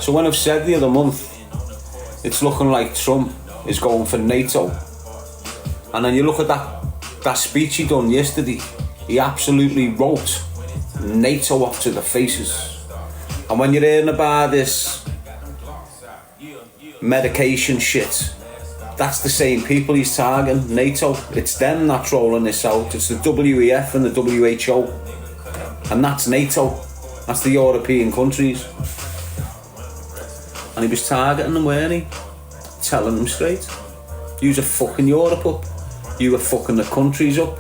So when I've said the other month, it's looking like Trump is going for NATO, and then you look at that speech he done yesterday, he absolutely wrote NATO off to the faces. And when you're hearing about this medication shit, that's the same people he's targeting, NATO. It's them that's rolling this out. It's the WEF and the WHO, and that's NATO. That's the European countries. And he was targeting them, weren't he? Telling them straight. You're fucking Europe up. You were fucking the countries up.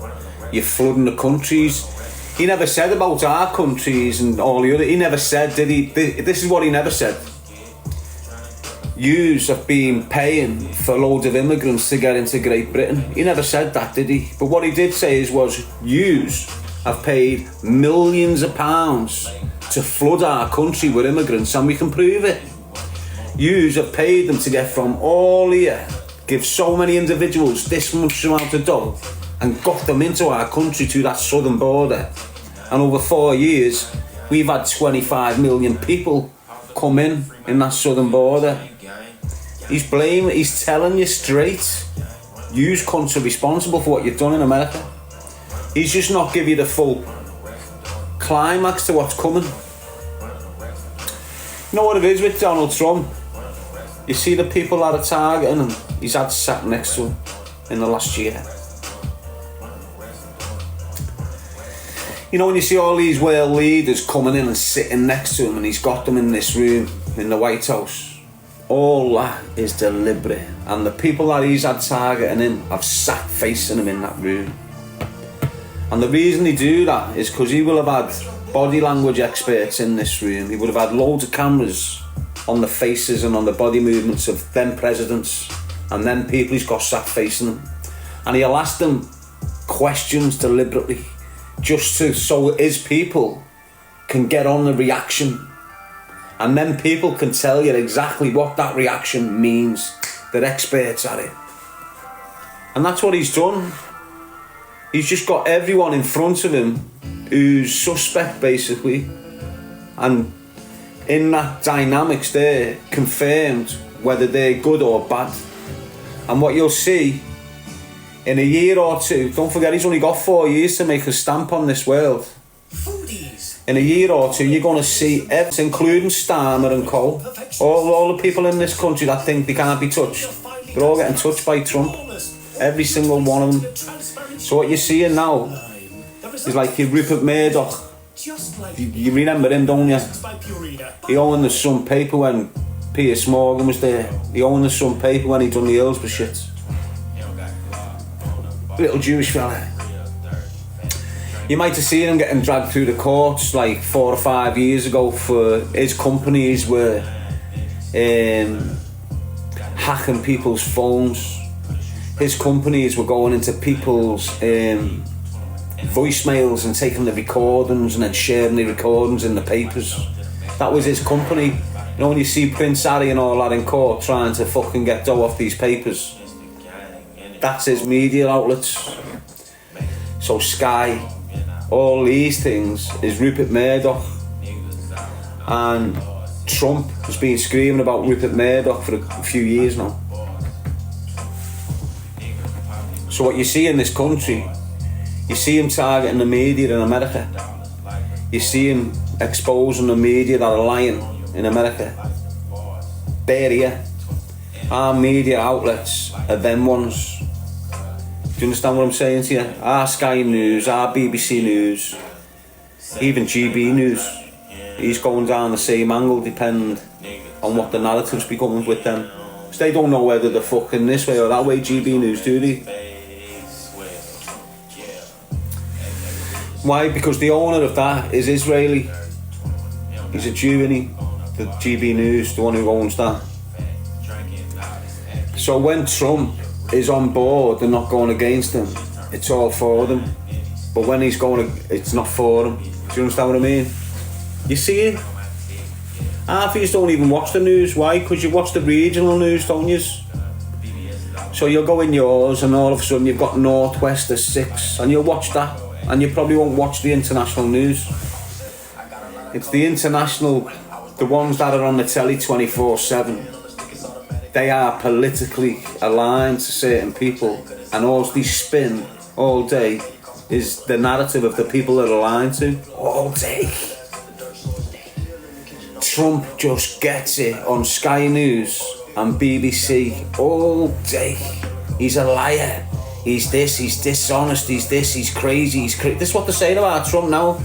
You're flooding the countries. He never said about our countries and all the other. He never said, did he? This is what he never said. Yous have been paying for loads of immigrants to get into Great Britain. He never said that, did he? But what he did say was, yous have paid millions of pounds to flood our country with immigrants, and we can prove it. Yous have paid them to get from all here, give so many individuals this much amount of dough, and got them into our country to that southern border. And over 4 years, we've had 25 million people come in that southern border. He's telling you straight, yous cunts are responsible for what you've done in America. He's just not give you the full climax to what's coming. You know what it is with Donald Trump? You see the people that are targeting him, he's had sat next to him in the last year. You know, when you see all these world leaders coming in and sitting next to him, and he's got them in this room in the White House, all that is deliberate. And the people that he's had targeting him have sat facing him in that room. And the reason they do that is because he will have had body language experts in this room. He would have had loads of cameras on the faces and on the body movements of them presidents and then people he's got sat facing them. And he'll ask them questions deliberately just so his people can get on the reaction. And then people can tell you exactly what that reaction means. They're experts at it. And that's what he's done. He's just got everyone in front of him who's suspect, basically. And in that dynamics there, confirmed whether they're good or bad. And what you'll see in a year or two, don't forget he's only got 4 years to make a stamp on this world. In a year or two, you're going to see everything, including Starmer and co. All the people in this country that think they can't be touched, they're all getting touched by Trump. Every single one of them. So what you're seeing now is like your Rupert Murdoch. You remember him, don't you? He owned the Sun paper when Piers Morgan was there. He owned the Sun paper when he done the Hillsborough shit. Little Jewish fella. You might have seen him getting dragged through the courts like 4 or 5 years ago for his companies were hacking people's phones. His companies were going into people's voicemails and taking the recordings and then sharing the recordings in the papers. That was his company. You know, when you see Prince Harry and all that in court trying to fucking get dough off these papers, that's his media outlets. So Sky, all these things is Rupert Murdoch. And Trump has been screaming about Rupert Murdoch for a few years now. So what you see in this country, you see him targeting the media in America. You see him exposing the media that are lying in America. They're here. Our media outlets are them ones. Do you understand what I'm saying to you? Our Sky News, our BBC News, even GB News, he's going down the same angle, depending on what the narrative's becoming with them. Because they don't know whether they're fucking this way or that way, GB News, do they? Why? Because the owner of that is Israeli. He's a Jew, isn't he? The GB News, the one who owns that. So when Trump is on board and not going against him, it's all for them. But when he's going, it's not for him. Do you understand what I mean? You see it? Half of you don't even watch the news. Why? Because you watch the regional news, don't you? So you'll go in yours and all of a sudden you've got Northwest at 6 and you'll watch that. And you probably won't watch the international news. It's the the ones that are on the telly 24/7, they are politically aligned to certain people, and all they spin all day is the narrative of the people they're aligned to all day. Trump just gets it on Sky News and BBC all day. He's a liar. He's this, he's dishonest, he's this, he's crazy, This is what they're saying about Trump now.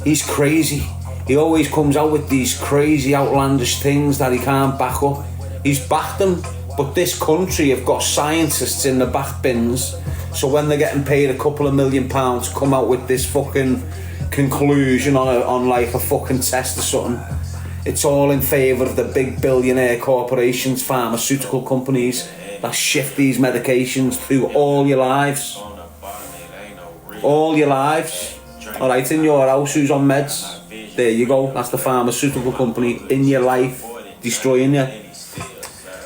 He's crazy. He always comes out with these crazy, outlandish things that he can't back up. He's backed them, but this country have got scientists in the back bins, so when they're getting paid a couple of £1 million to come out with this fucking conclusion on like a fucking test or something, it's all in favour of the big billionaire corporations, pharmaceutical companies that shift these medications through all your lives. All your lives. Alright, in your house, who's on meds? There you go, that's the pharmaceutical company in your life, destroying you.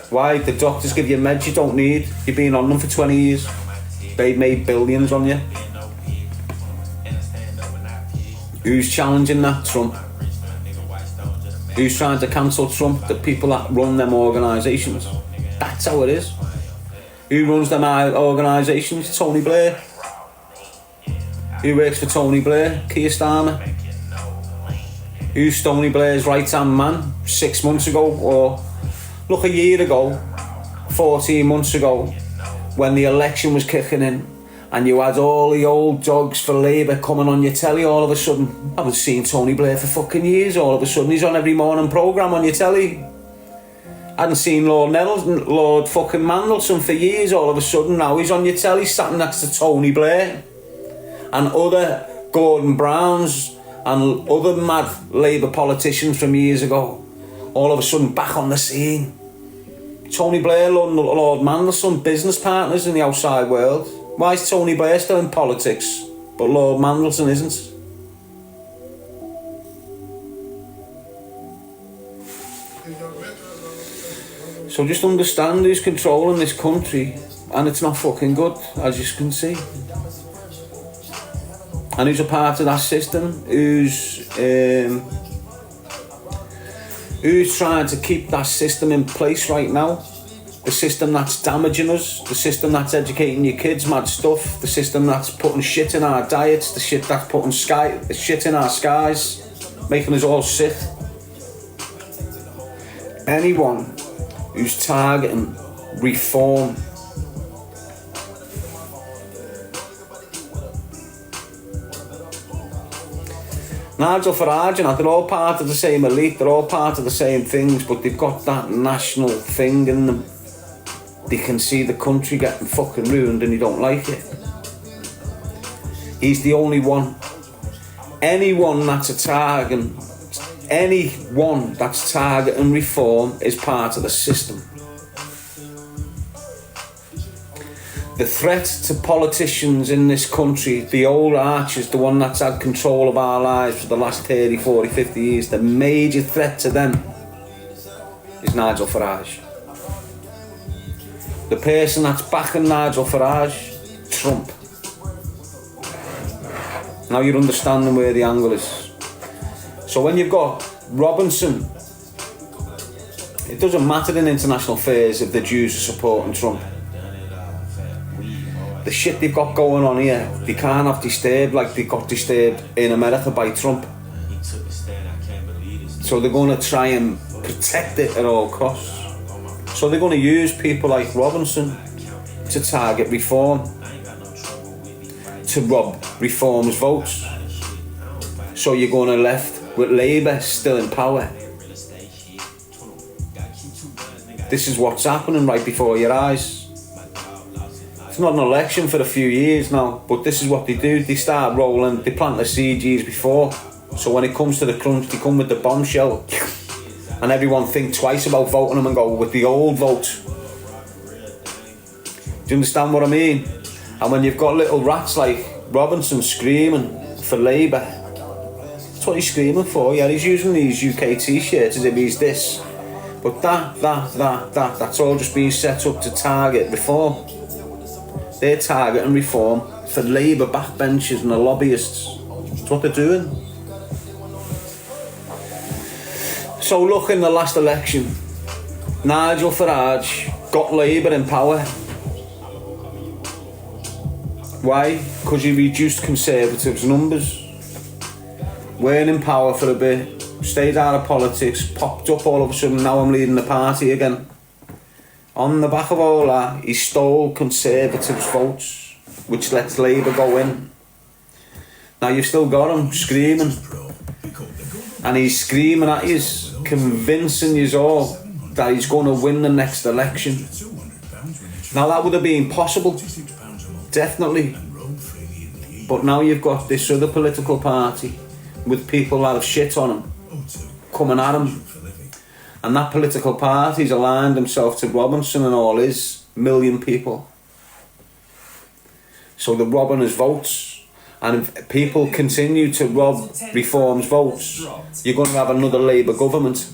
Why? The doctors give you meds you don't need. You've been on them for 20 years. They've made billions on you. Who's challenging that? Trump. Who's trying to cancel Trump? The people that run them organisations. That's how it is. Who runs them organisations? Tony Blair. Who works for Tony Blair? Keir Starmer. Who's Tony Blair's right-hand man 6 months ago, or look, a year ago, 14 months ago, when the election was kicking in and you had all the old dogs for Labour coming on your telly all of a sudden. I haven't seen Tony Blair for fucking years. All of a sudden he's on every morning programme on your telly. I hadn't seen Lord fucking Mandelson for years. All of a sudden now he's on your telly sat next to Tony Blair and other Gordon Browns and other mad Labour politicians from years ago, all of a sudden back on the scene. Tony Blair, Lord Mandelson, business partners in the outside world. Why is Tony Blair still in politics, but Lord Mandelson isn't? So just understand who's controlling this country, and it's not fucking good, as you can see. And who's a part of that system, who's trying to keep that system in place right now. The system that's damaging us, the system that's educating your kids mad stuff, the system that's putting shit in our diets, the shit that's putting shit in our skies, making us all sick. Anyone who's targeting reform, Nigel Farage and that, they're all part of the same elite, they're all part of the same things, but they've got that national thing in them. They can see the country getting fucking ruined and they don't like it. He's the only one. Anyone that's targeting reform is part of the system. The threat to politicians in this country, the old archers, the one that's had control of our lives for the last 30, 40, 50 years, the major threat to them is Nigel Farage. The person that's backing Nigel Farage, Trump. Now you're understanding where the angle is. So when you've got Robinson, it doesn't matter in international affairs if the Jews are supporting Trump. The shit they've got going on here, they can't have disturbed like they got disturbed in America by Trump. So they're going to try and protect it at all costs. So they're going to use people like Robinson to target reform, to rob reform's votes. So you're going to left with Labour still in power. This is what's happening right before your eyes. It's not an election for a few years now, but this is what they do. They start rolling, they plant the seed years before. So when it comes to the crunch, they come with the bombshell. And everyone think twice about voting them and go with the old vote. Do you understand what I mean? And when you've got little rats like Robinson screaming for Labour, that's what he's screaming for. Yeah, he's using these UK t-shirts as if he's this. But that's all just being set up to target reform. They're targeting reform for Labour backbenchers and the lobbyists. That's what they're doing. So look, in the last election, Nigel Farage got Labour in power. Why? Because he reduced Conservatives' numbers. Weren't in power for a bit, stayed out of politics, popped up all of a sudden, now I'm leading the party again. On the back of all that, he stole Conservatives' votes, which lets Labour go in. Now you've still got him screaming. And he's screaming at you, convincing you all that he's going to win the next election. Now that would have been possible, definitely. But now you've got this other political party with people that have shit on him, coming at him. And that political party's aligned himself to Robinson and all his million people. So they're robbing his votes. And if people continue to rob Reform's votes, you're going to have another Labour government.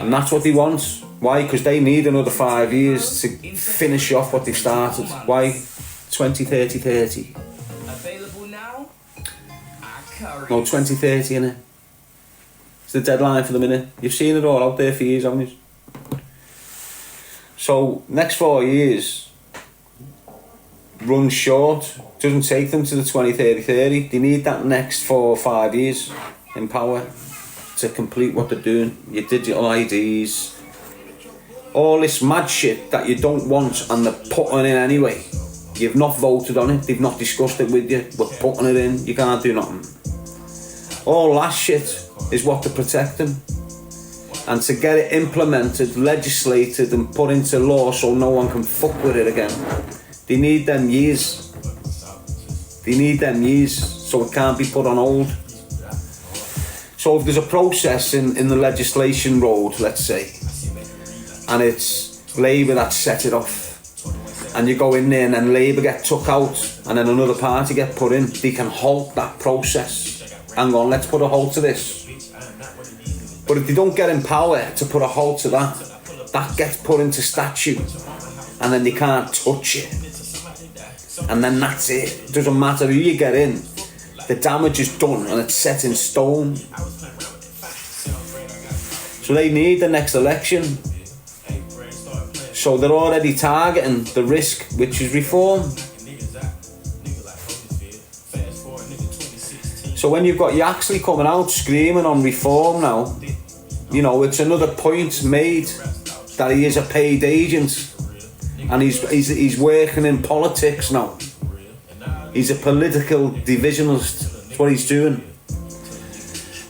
And that's what they want. Why? Because they need another 5 years to finish off what they've started. Why? 2030. No, 2030, innit? It's the deadline for the minute. You've seen it all out there for years, haven't you? So, next 4 years run short. Doesn't take them to the 2030. They need that next 4 or 5 years in power to complete what they're doing. Your digital IDs, all this mad shit that you don't want and they're putting in anyway. You've not voted on it, they've not discussed it with you, we're putting it in, you can't do nothing. All that shit is what they're protecting. And to get it implemented, legislated and put into law so no one can fuck with it again, they need them years. They need them years so it can't be put on hold. So if there's a process in the legislation road, let's say, and it's Labour that set it off, and you go in there and then Labour get took out and then another party get put in, they can halt that process. Hang on, let's put a halt to this. But if they don't get in power to put a halt to that, that gets put into statute and then they can't touch it. And then that's it. It doesn't matter who you get in, the damage is done and it's set in stone. So they need the next election. So they're already targeting the risk, which is reform. So when you've got Yaxley coming out screaming on reform now, you know, it's another point made that he is a paid agent and he's working in politics now. He's a political divisionalist. That's what he's doing.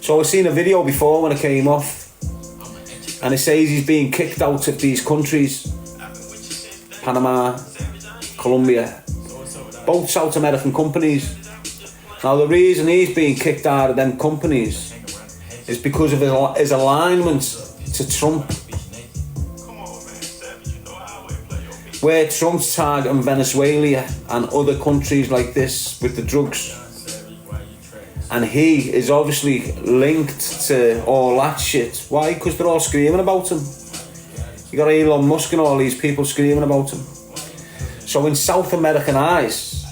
So I've seen a video before when it came off and it says he's being kicked out of these countries. Panama, Colombia, both South American companies. Now the reason he's being kicked out of them companies is because of his alignment to Trump. Where Trump's targeting Venezuela and other countries like this with the drugs. And he is obviously linked to all that shit. Why? Because they're all screaming about him. You got Elon Musk and all these people screaming about him. So in South American eyes,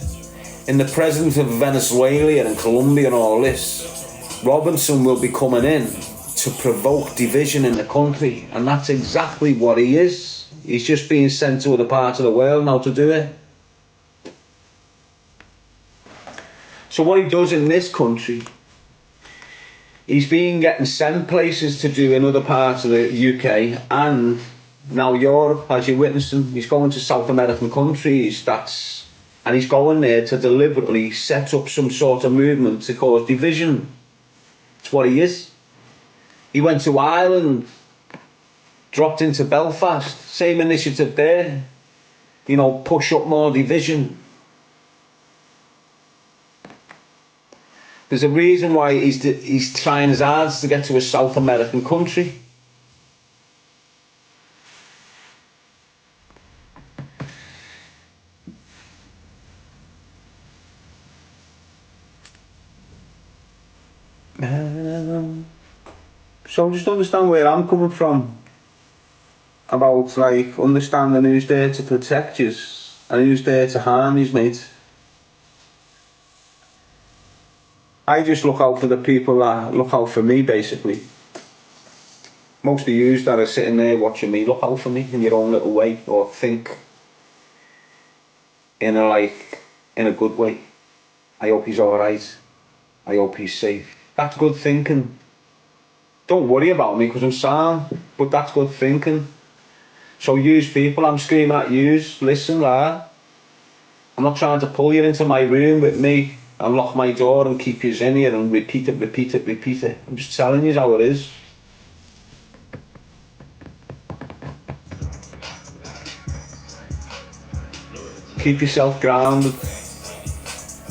in the presence of Venezuela and Colombia and all this, Robinson will be coming in to provoke division in the country. And that's exactly what he is. He's just being sent to other parts of the world now to do it. So what he does in this country, he's been getting sent places to do in other parts of the UK and now Europe, as you're witnessing. He's going to South American countries, and he's going there to deliberately set up some sort of movement to cause division. That's what he is. He went to Ireland, dropped into Belfast, same initiative there. You know, push up more division. There's a reason why he's trying his hardest to get to a South American country. So just understand where I'm coming from about like understanding who's there to protect you and who's there to harm you, mate. I just look out for the people that look out for me, basically. most of you that are sitting there watching me, look out for me in your own little way, or think in a good way. I hope he's alright. I hope he's safe. That's good thinking. Don't worry about me because I'm sound, but that's good thinking. So yous people, I'm screaming at yous, listen, right? I'm not trying to pull you into my room with me and lock my door and keep yous in here and repeat it. I'm just telling you how it is. Keep yourself grounded.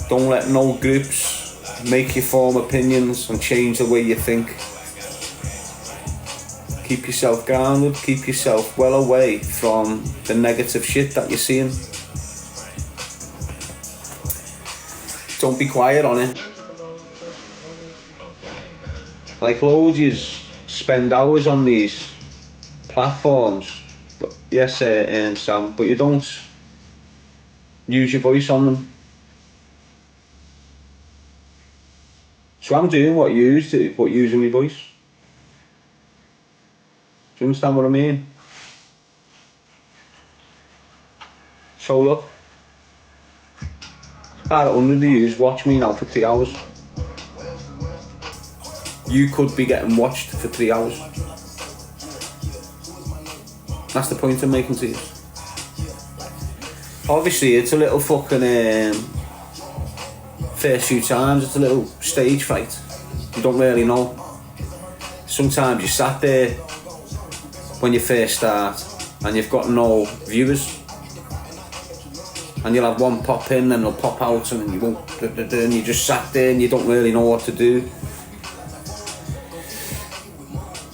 Don't let no groups make you form opinions and change the way you think. Keep yourself grounded, keep yourself well away from the negative shit that you're seeing. Don't be quiet on it. Like loads you spend hours on these platforms, but yes, Sam, but you don't use your voice on them. So I'm doing what you do, but using my voice. Do you understand what I mean? So look, about 100 of you watch me now for 3 hours. You could be getting watched for 3 hours. That's the point I'm making to you. Obviously it's a little fucking first few times it's a little stage fright. You don't really know. Sometimes you sat there when you first start and you've got no viewers, and you'll have one pop in and they'll pop out and you won't, and you just sat there and you don't really know what to do.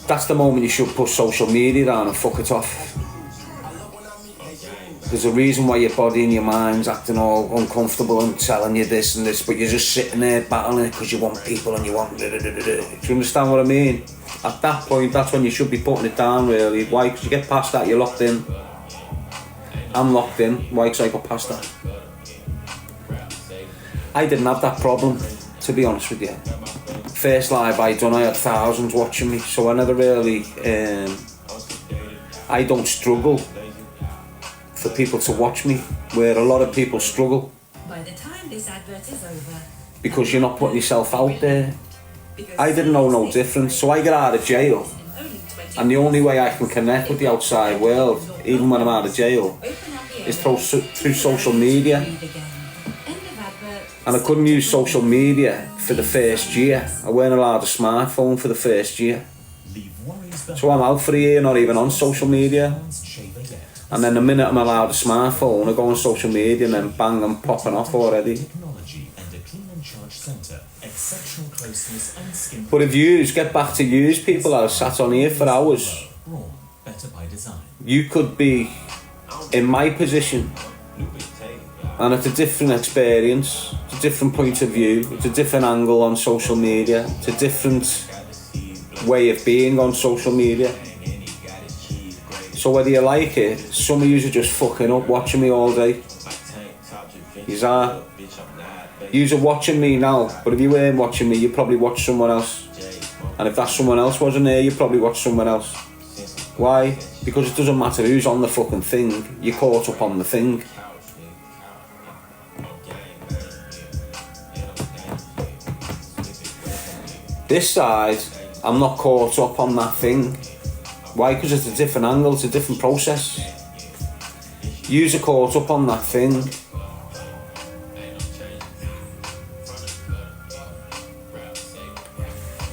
That's the moment you should put social media down and fuck it off. There's a reason why your body and your mind's acting all uncomfortable and telling you this and this, but you're just sitting there battling it because you want people and you want do you understand what I mean? At that point, that's when you should be putting it down, really. Why? Because you get past that, you're locked in. I'm locked in. Why? Because I got past that. I didn't have that problem, to be honest with you. First live I done, I had thousands watching me, so I never really, I don't struggle for people to watch me, where a lot of people struggle. By the time this advert is over, because you're not putting yourself out there. I didn't know no difference, so I get out of jail, and the only way I can connect with the outside world, even when I'm out of jail, is through social media. And I couldn't use social media for the first year. I weren't allowed a smartphone for the first year. So I'm out for a year, not even on social media. And then the minute I'm allowed a smartphone, I go on social media and then bang, I'm popping off already. But if yous get back to yous people that have sat on here for hours, you could be in my position, and it's a different experience, it's a different point of view, it's a different angle on social media, it's a different way of being on social media. So whether you like it, some of yous are just fucking up watching me all day. Yous are watching me now, but if you weren't watching me, you'd probably watch someone else. And if that someone else wasn't there, you'd probably watch someone else. Why? Because it doesn't matter who's on the fucking thing, you're caught up on the thing. This side, I'm not caught up on that thing. Why? Because it's a different angle, it's a different process. Yous are caught up on that thing.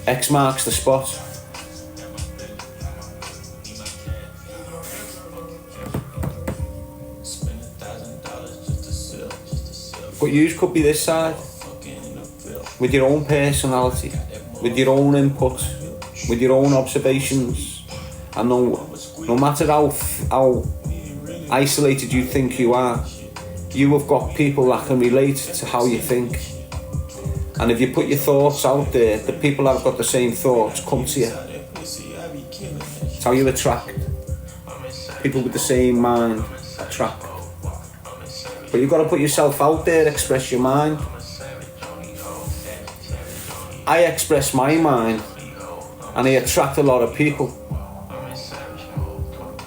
X marks the spot. But yous could be this side, with your own personality, with your own input, with your own observations. And no matter how isolated you think you are, you have got people that can relate to how you think. And if you put your thoughts out there, the people that have got the same thoughts come to you. It's how you attract. People with the same mind attract. But you've got to put yourself out there, express your mind. I express my mind and I attract a lot of people.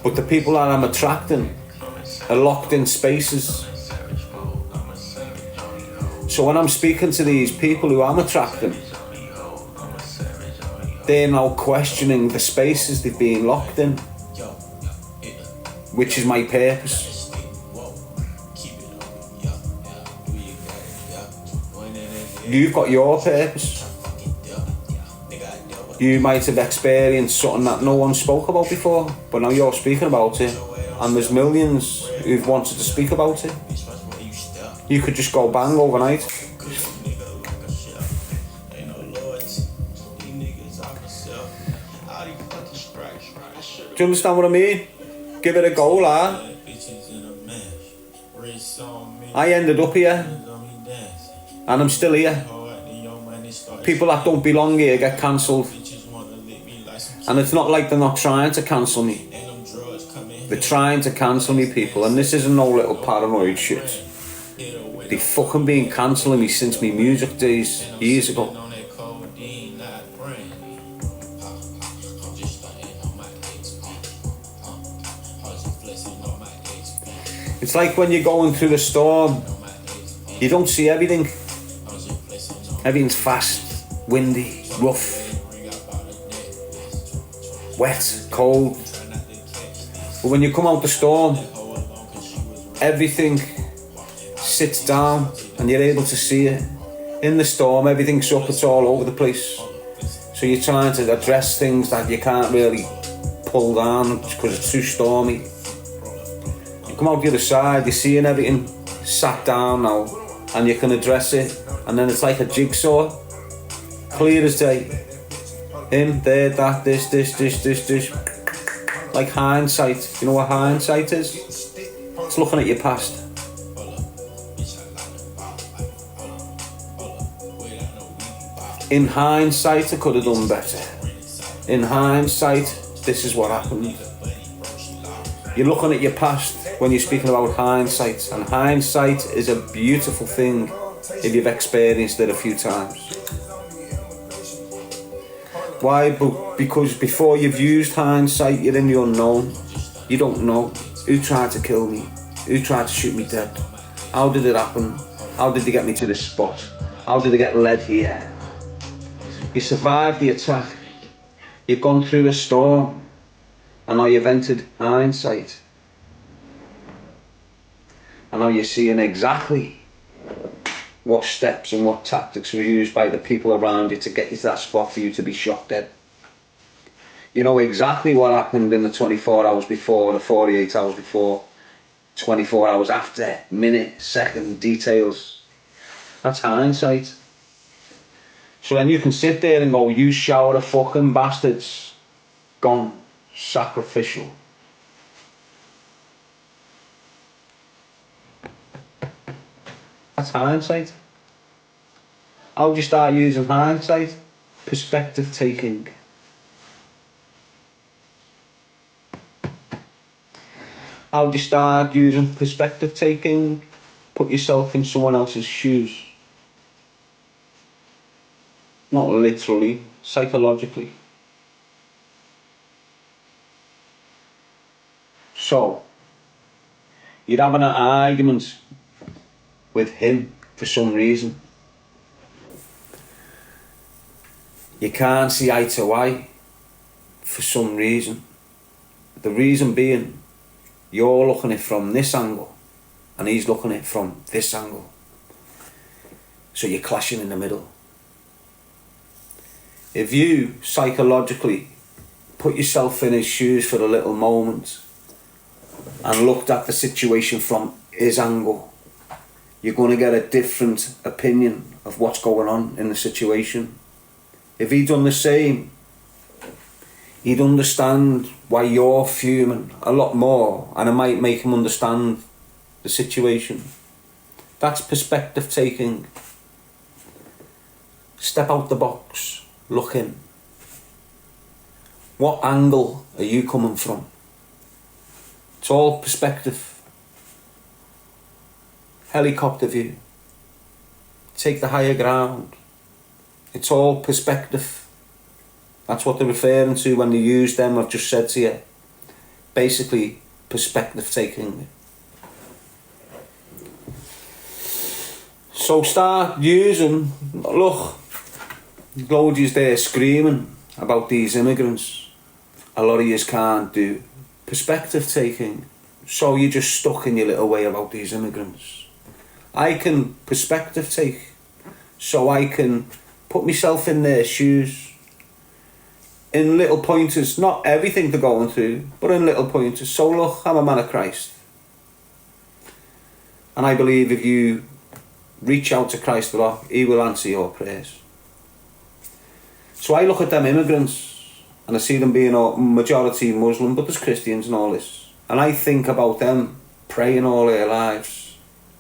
But the people that I'm attracting are locked in spaces. So when I'm speaking to these people who I'm attracting, they're now questioning the spaces they've been locked in, which is my purpose. You've got your purpose. You might have experienced something that no one spoke about before, but now you're speaking about it, and there's millions who've wanted to speak about it. You could just go bang overnight. Do you understand what I mean? Give it a go, lad. I ended up here, and I'm still here. People that don't belong here get cancelled, and it's not like they're not trying to cancel me. They're trying to cancel me, people, and this isn't no little paranoid shit. They fucking been cancelling me since me music days, years ago. It's like when you're going through a storm, you don't see everything. Everything's fast, windy, rough, wet, cold. But when you come out the storm, everything sits down and you're able to see it. In the storm, everything's up, it's all over the place. So you're trying to address things that you can't really pull down because it's too stormy. You come out the other side, you're seeing everything sat down now, and you can address it, and then it's like a jigsaw, clear as day. Him, there, that, this. Like hindsight. You know what hindsight is? It's looking at your past. In hindsight, I could have done better. In hindsight, this is what happened. You're looking at your past when you're speaking about hindsight, and hindsight is a beautiful thing if you've experienced it a few times. Why? Because before you've used hindsight, you're in the unknown. You don't know who tried to kill me, who tried to shoot me dead, how did it happen, how did they get me to this spot, how did they get led here. You survived the attack, you've gone through a storm, and now you've entered hindsight. And now you're seeing exactly what steps and what tactics were used by the people around you to get you to that spot for you to be shot dead. You know exactly what happened in the 24 hours before, the 48 hours before, 24 hours after, minute, second, details. That's hindsight. So then you can sit there and go, you shower of fucking bastards, gone, sacrificial. That's hindsight. How do you start using hindsight? Perspective taking. How do you start using perspective taking? Put yourself in someone else's shoes. Not literally, psychologically. So, you're having an argument with him for some reason. You can't see eye to eye for some reason. The reason being, you're looking at it from this angle and he's looking at it from this angle. So you're clashing in the middle. If you psychologically put yourself in his shoes for a little moment and looked at the situation from his angle, you're going to get a different opinion of what's going on in the situation. If he'd done the same, he'd understand why you're fuming a lot more, and it might make him understand the situation. That's perspective taking. Step out the box, look in. What angle are you coming from? It's all perspective. Helicopter view. Take the higher ground. It's all perspective. That's what they're referring to when they use them. I've just said to you. basically perspective taking. So start using, look, loads there screaming about these immigrants. A lot of yous can't do perspective taking. So you're just stuck in your little way about these immigrants. I can perspective take, so I can put myself in their shoes. In little pointers, not everything they're going through, but in little pointers. So look, I'm a man of Christ. And I believe if you reach out to Christ a lot, he will answer your prayers. So I look at them immigrants, and I see them being a majority Muslim, but there's Christians and all this. And I think about them praying all their lives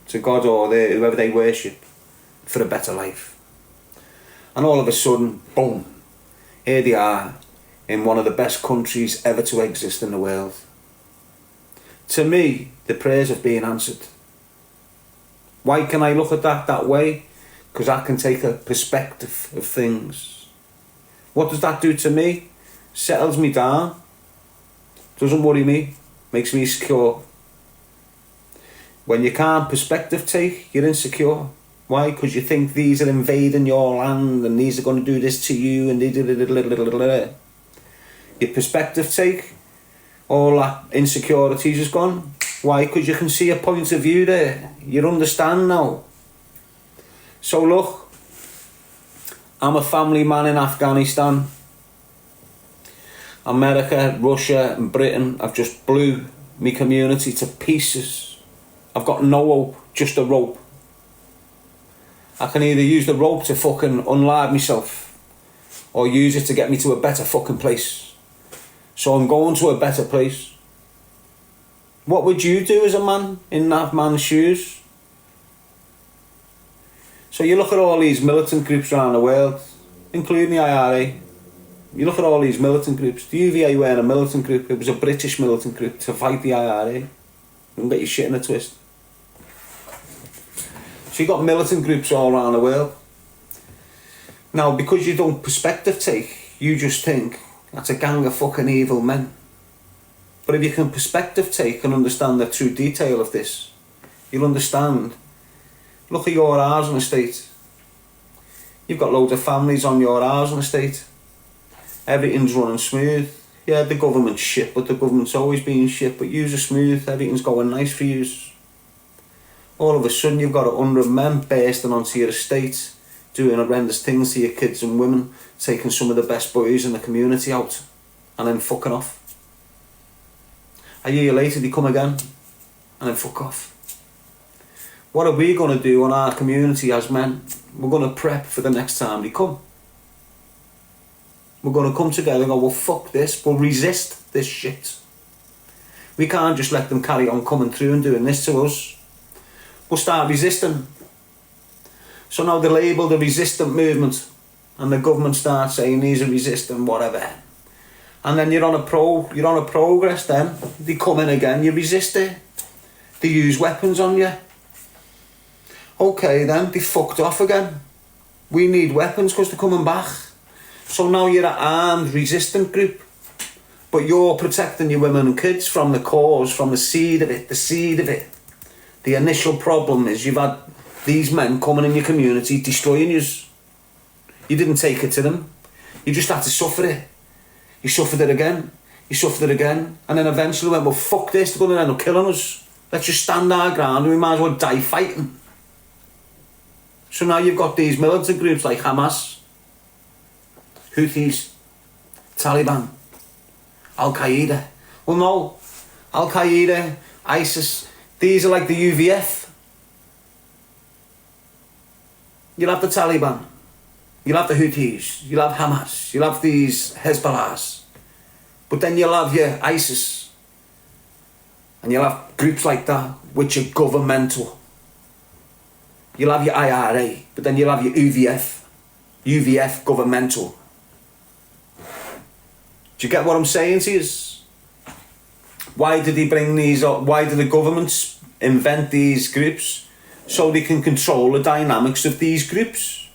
to God or whoever they worship for a better life. And all of a sudden, boom, here they are in one of the best countries ever to exist in the world. To me, the prayers have been answered. Why can I look at that way? Because I can take a perspective of things. What does that do to me? Settles me down. Doesn't worry me. Makes me secure. When you can't perspective take, you're insecure. Why? Because you think these are invading your land and these are going to do this to you and your perspective take, all that insecurities is gone. Why? Because you can see a point of view there. You understand now. So look, I'm a family man in Afghanistan. America, Russia and Britain have just blew me community to pieces. I've got no hope, just a rope. I can either use the rope to fucking unlard myself or use it to get me to a better fucking place. So I'm going to a better place. What would you do as a man in that man's shoes? So you look at all these militant groups around the world, including the IRA. You look at all these militant groups. The UVA were a militant group. It was a British militant group to fight the IRA. Don't get your shit in a twist. So you got militant groups all around the world. Now, because you don't perspective take, you just think that's a gang of fucking evil men. But if you can perspective take and understand the true detail of this, you'll understand. Look at your housing estate. You've got loads of families on your housing estate. Everything's running smooth. Yeah, the government's shit, but the government's always been shit, but yous are smooth, everything's going nice for yous. All of a sudden you've got 100 men bursting onto your estate, doing horrendous things to your kids and women, taking some of the best boys in the community out, and then fucking off. A year later they come again, and then fuck off. What are we going to do on our community as men? We're going to prep for the next time they come. We're going to come together and go, well, fuck this, we'll resist this shit. We can't just let them carry on coming through and doing this to us. We'll start resisting. So now they label the resistant movement, and the government starts saying these are resistant, whatever. And then you're on a progress then. They come in again, you resist it. They use weapons on you. Okay then, they fucked off again. We need weapons because they're coming back. So now you're an armed resistant group, but you're protecting your women and kids from the cause, from the seed of it, The initial problem is you've had these men coming in your community, destroying you. You didn't take it to them. You just had to suffer it. You suffered it again. You suffered it again. And then eventually went, well, fuck this, they're going to end up killing us. Let's just stand our ground and we might as well die fighting. So now you've got these militant groups like Hamas, Houthis, Taliban, Al-Qaeda. Well, no. Al-Qaeda, ISIS, these are like the UVF. You'll have the Taliban. You'll have the Houthis. You'll have Hamas. You'll have these Hezbollahs. But then you'll have your ISIS. And you'll have groups like that, which are governmental. You'll have your IRA. But then you'll have your UVF. UVF, governmental. Do you get what I'm saying to you? Why did he bring these up? Why did the governments invent these groups? So they can control the dynamics of these groups.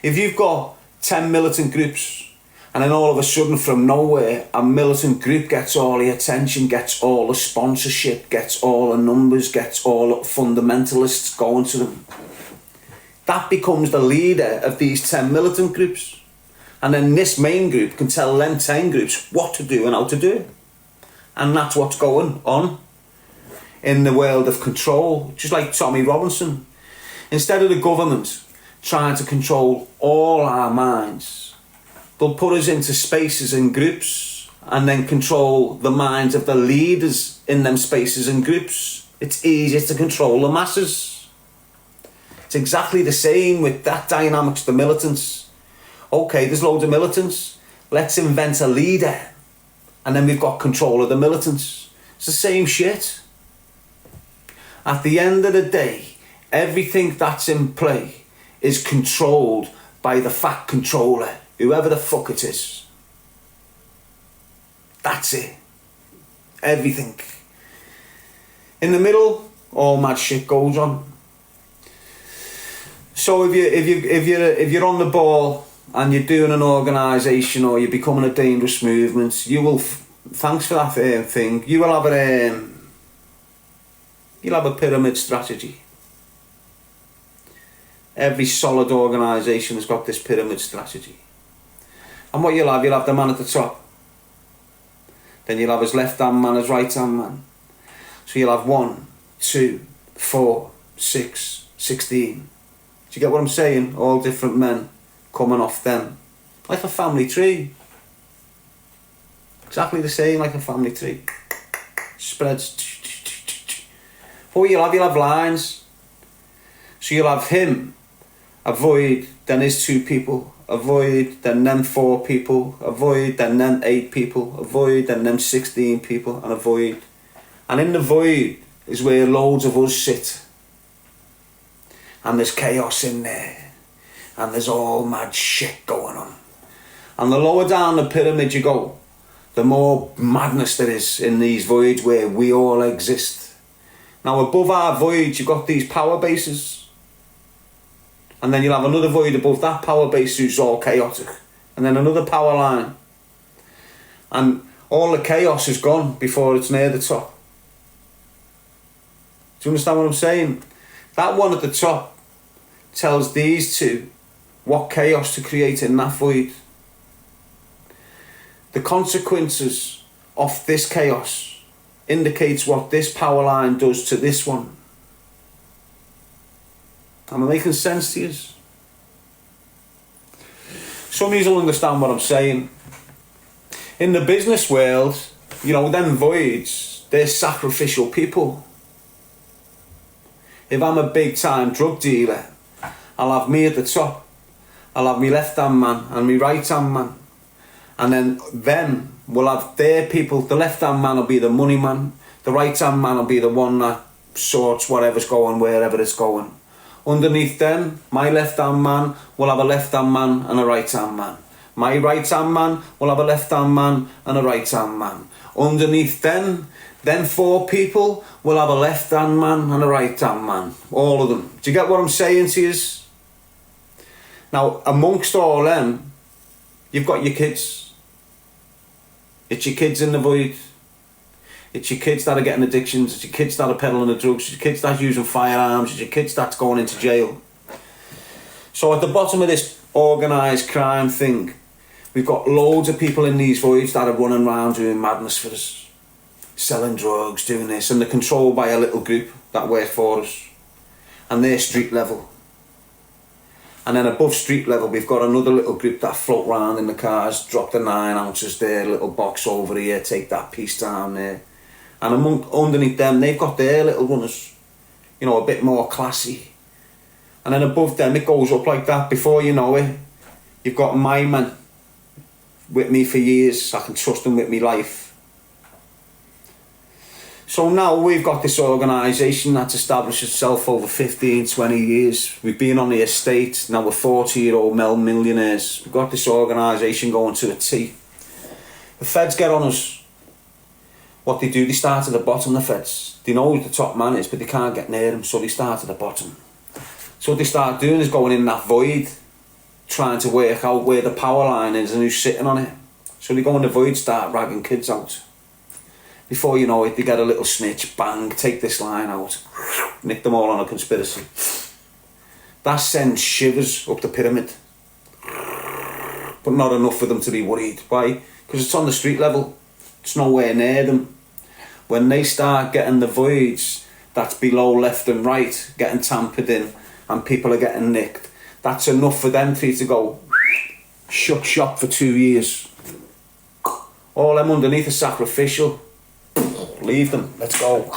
If you've got 10 militant groups And then all of a sudden, from nowhere, a militant group gets all the attention, gets all the sponsorship, gets all the numbers, gets all the fundamentalists going to them. That becomes the leader of these 10 militant groups. And then this main group can tell them 10 groups what to do and how to do it. And that's what's going on in the world of control. Just like Tommy Robinson. Instead of the government trying to control all our minds, they'll put us into spaces and groups and then control the minds of the leaders in them spaces and groups. It's easier to control the masses. It's exactly the same with that dynamics, the militants. Okay, there's loads of militants. Let's invent a leader. And then we've got control of the militants. It's the same shit. At the end of the day, everything that's in play is controlled by the fat controller. Whoever the fuck it is. That's it. Everything. In the middle, all mad shit goes on. So if you're on the ball and you're doing an organisation or you're becoming a dangerous movement, you will. Thanks for that thing. You will have you'll have a pyramid strategy. Every solid organisation has got this pyramid strategy. And what you'll have the man at the top. Then you'll have his left-hand man, his right-hand man. So you'll have 1, 2, 4, 6, 16. Do you get what I'm saying? All different men coming off them. Like a family tree. Exactly the same, like a family tree. Spreads. But what you'll have lines. So you'll have him, avoid, then his 2 people. Avoid, then them 4 people, avoid, then them 8 people, avoid, then them 16 people, and avoid. And in the void is where loads of us sit. And there's chaos in there. And there's all mad shit going on. And the lower down the pyramid you go, the more madness there is in these voids where we all exist. Now above our voids you've got these power bases. And then you'll have another void above that power base who's all chaotic. And then another power line. And all the chaos is gone before it's near the top. Do you understand what I'm saying? That one at the top tells these 2 what chaos to create in that void. The consequences of this chaos indicates what this power line does to this one. Am I making sense to you? Some of you will understand what I'm saying. In the business world, them voids, they're sacrificial people. If I'm a big time drug dealer, I'll have me at the top. I'll have me left hand man and me right hand man. And then them will have their people. The left hand man will be the money man. The right hand man will be the one that sorts whatever's going wherever it's going. Underneath them, my left-hand man will have a left-hand man and a right-hand man. My right-hand man will have a left-hand man and a right-hand man. Underneath them 4 people will have a left-hand man and a right-hand man. All of them. Do you get what I'm saying to you? Now, amongst all them, you've got your kids. It's your kids in the void. It's your kids that are getting addictions. It's your kids that are peddling the drugs. It's your kids that's using firearms. It's your kids that's going into jail. So at the bottom of this organised crime thing, we've got loads of people in these voids that are running around doing madness for us. Selling drugs, doing this. And they're controlled by a little group that work for us. And they're street level. And then above street level, we've got another little group that float around in the cars, drop the 9 ounces there, little box over here, take that piece down there. And underneath them, they've got their little runners, a bit more classy. And then above them, it goes up like that. Before you know it, you've got my man with me for years. I can trust him with me life. So now we've got this organisation that's established itself over 15, 20 years. We've been on the estate. Now we're 40-year-old millionaires. We've got this organisation going to a T. The feds get on us. What they do, they start at the bottom, the feds. They know who the top man is, but they can't get near him, so they start at the bottom. So what they start doing is going in that void. trying to work out where the power line is and who's sitting on it. So they go in the void, start ragging kids out. Before you know it, they get a little snitch, bang, take this line out, nick them all on a conspiracy. That sends shivers up the pyramid. But not enough for them to be worried. Why? Because it's on the street level. It's nowhere near them. When they start getting the voids that's below left and right, getting tampered in, and people are getting nicked, that's enough for them three to go, shut shop for 2 years. All them underneath are sacrificial. Leave them, let's go.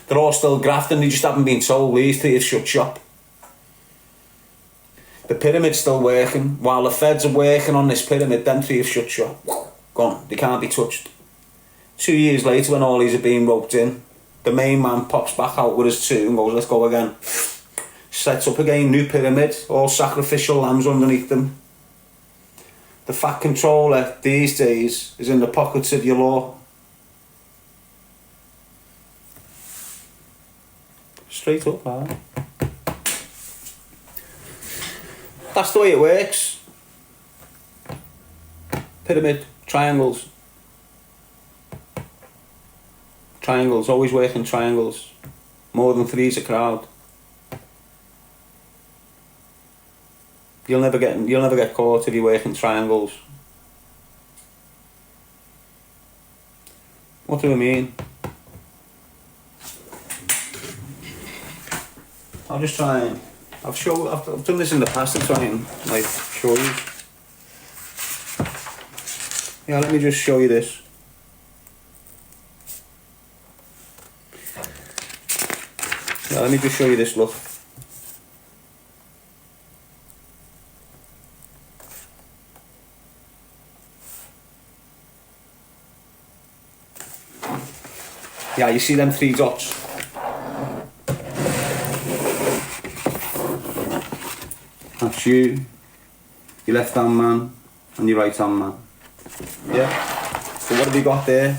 They're all still grafting, they just haven't been told these three have shut shop. The pyramid's still working. While the feds are working on this pyramid, them three have shut shop. Gone, they can't be touched. 2 years later, when all these are being roped in, the main man pops back out with his two and goes, let's go again. Sets up again, new pyramid, all sacrificial lambs underneath them. The fat controller these days is in the pockets of your law. Straight up, man. That's the way it works. Pyramid, triangles. Triangles, always work in triangles. More than three's a crowd. You'll never get caught if you work in triangles. What do I mean? I'll just try and I've done this in the past to try and like show you. Yeah, let me just show you this. Yeah, let me just show you this, look. Yeah, you see them three dots? That's you, your left hand man and your right hand man. Yeah? So what have you got there?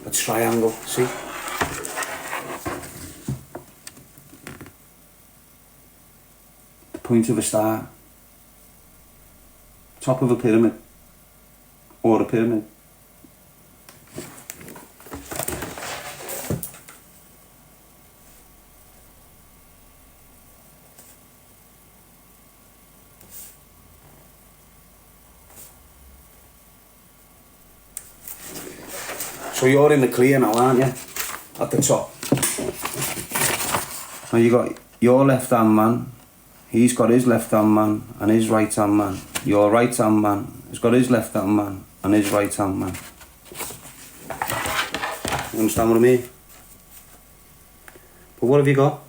A triangle, see? The point of a star. Top of a pyramid. Or a pyramid. So you're in the clear now, aren't you? At the top. Now you got your left hand man, he's got his left hand man and his right hand man. Your right hand man has got his left hand man and his right hand man. You understand what I mean? But what have you got?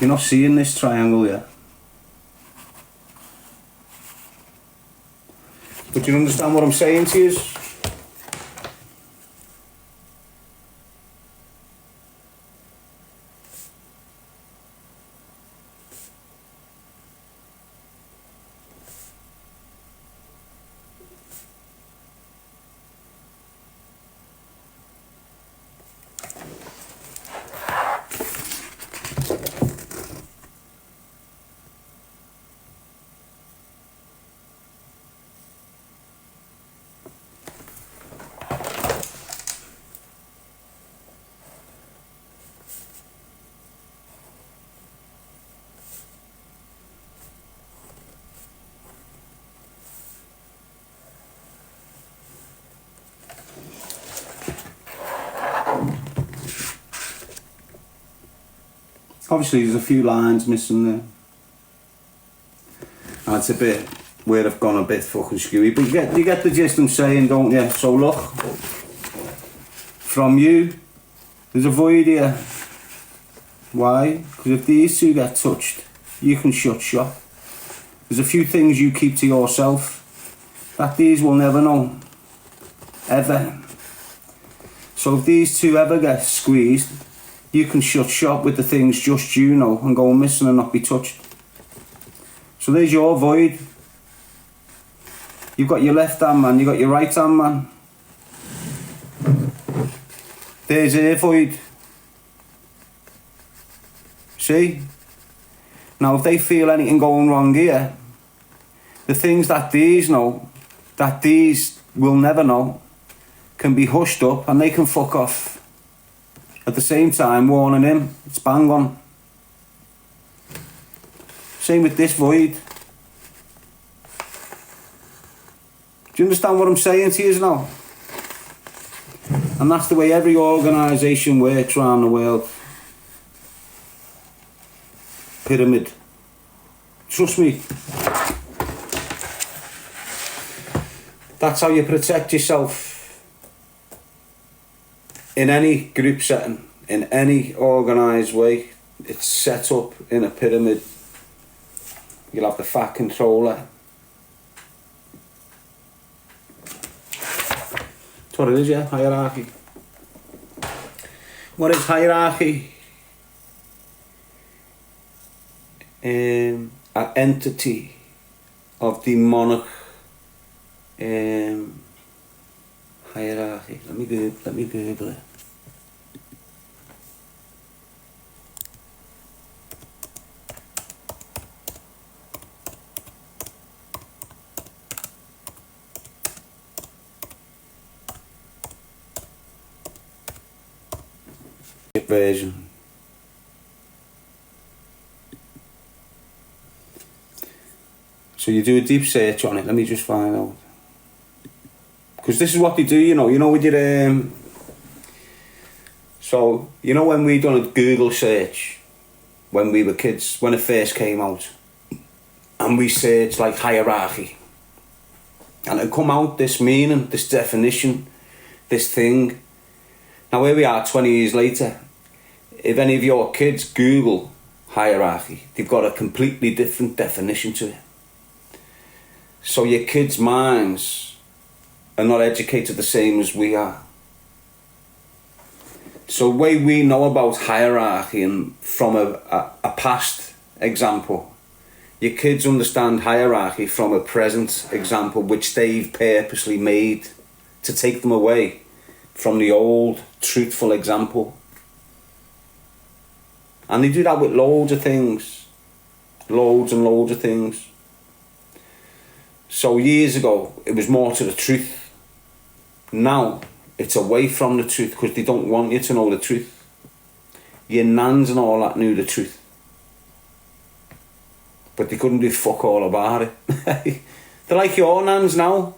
You're not seeing this triangle yet. But you understand what I'm saying to you? Obviously there's a few lines missing there. And it's a bit where I've gone a bit fucking skewy, but you get the gist I'm saying, don't you? So look, from you, there's a void here. Why? Because if these two get touched, you can shut shop. There's a few things you keep to yourself that these will never know, ever. So if these two ever get squeezed, you can shut shop with the things just you know and go missing and not be touched. So there's your void. You've got your left hand man, you've got your right hand man. There's their void. See? Now if they feel anything going wrong here, the things that these know, that these will never know, can be hushed up and they can fuck off. At the same time warning him, it's bang on. Same with this void. Do you understand what I'm saying to you now? And that's the way every organisation works around the world. Pyramid. Trust me. That's how you protect yourself. In any group setting, in any organised way, it's set up in a pyramid. You'll have the fat controller. That's what it is, yeah, hierarchy. What is hierarchy? An entity of demonic hierarchy. Let me Google it. Version. So you do a deep search on it. Let me just find out. Because this is what they do, you know with your so you know when we done a Google search when we were kids, when it first came out, and we searched like hierarchy, and it come out this meaning, this definition, this thing. Now here we are 20 years later. If any of your kids Google hierarchy, they've got a completely different definition to it. So your kids' minds are not educated the same as we are. So the way we know about hierarchy, and from a past example, your kids understand hierarchy from a present example which they've purposely made to take them away from the old truthful example. And they do that with loads of things. Loads and loads of things. So years ago, it was more to the truth. Now, it's away from the truth because they don't want you to know the truth. Your nans and all that knew the truth. But they couldn't do fuck all about it. They're like your nans now.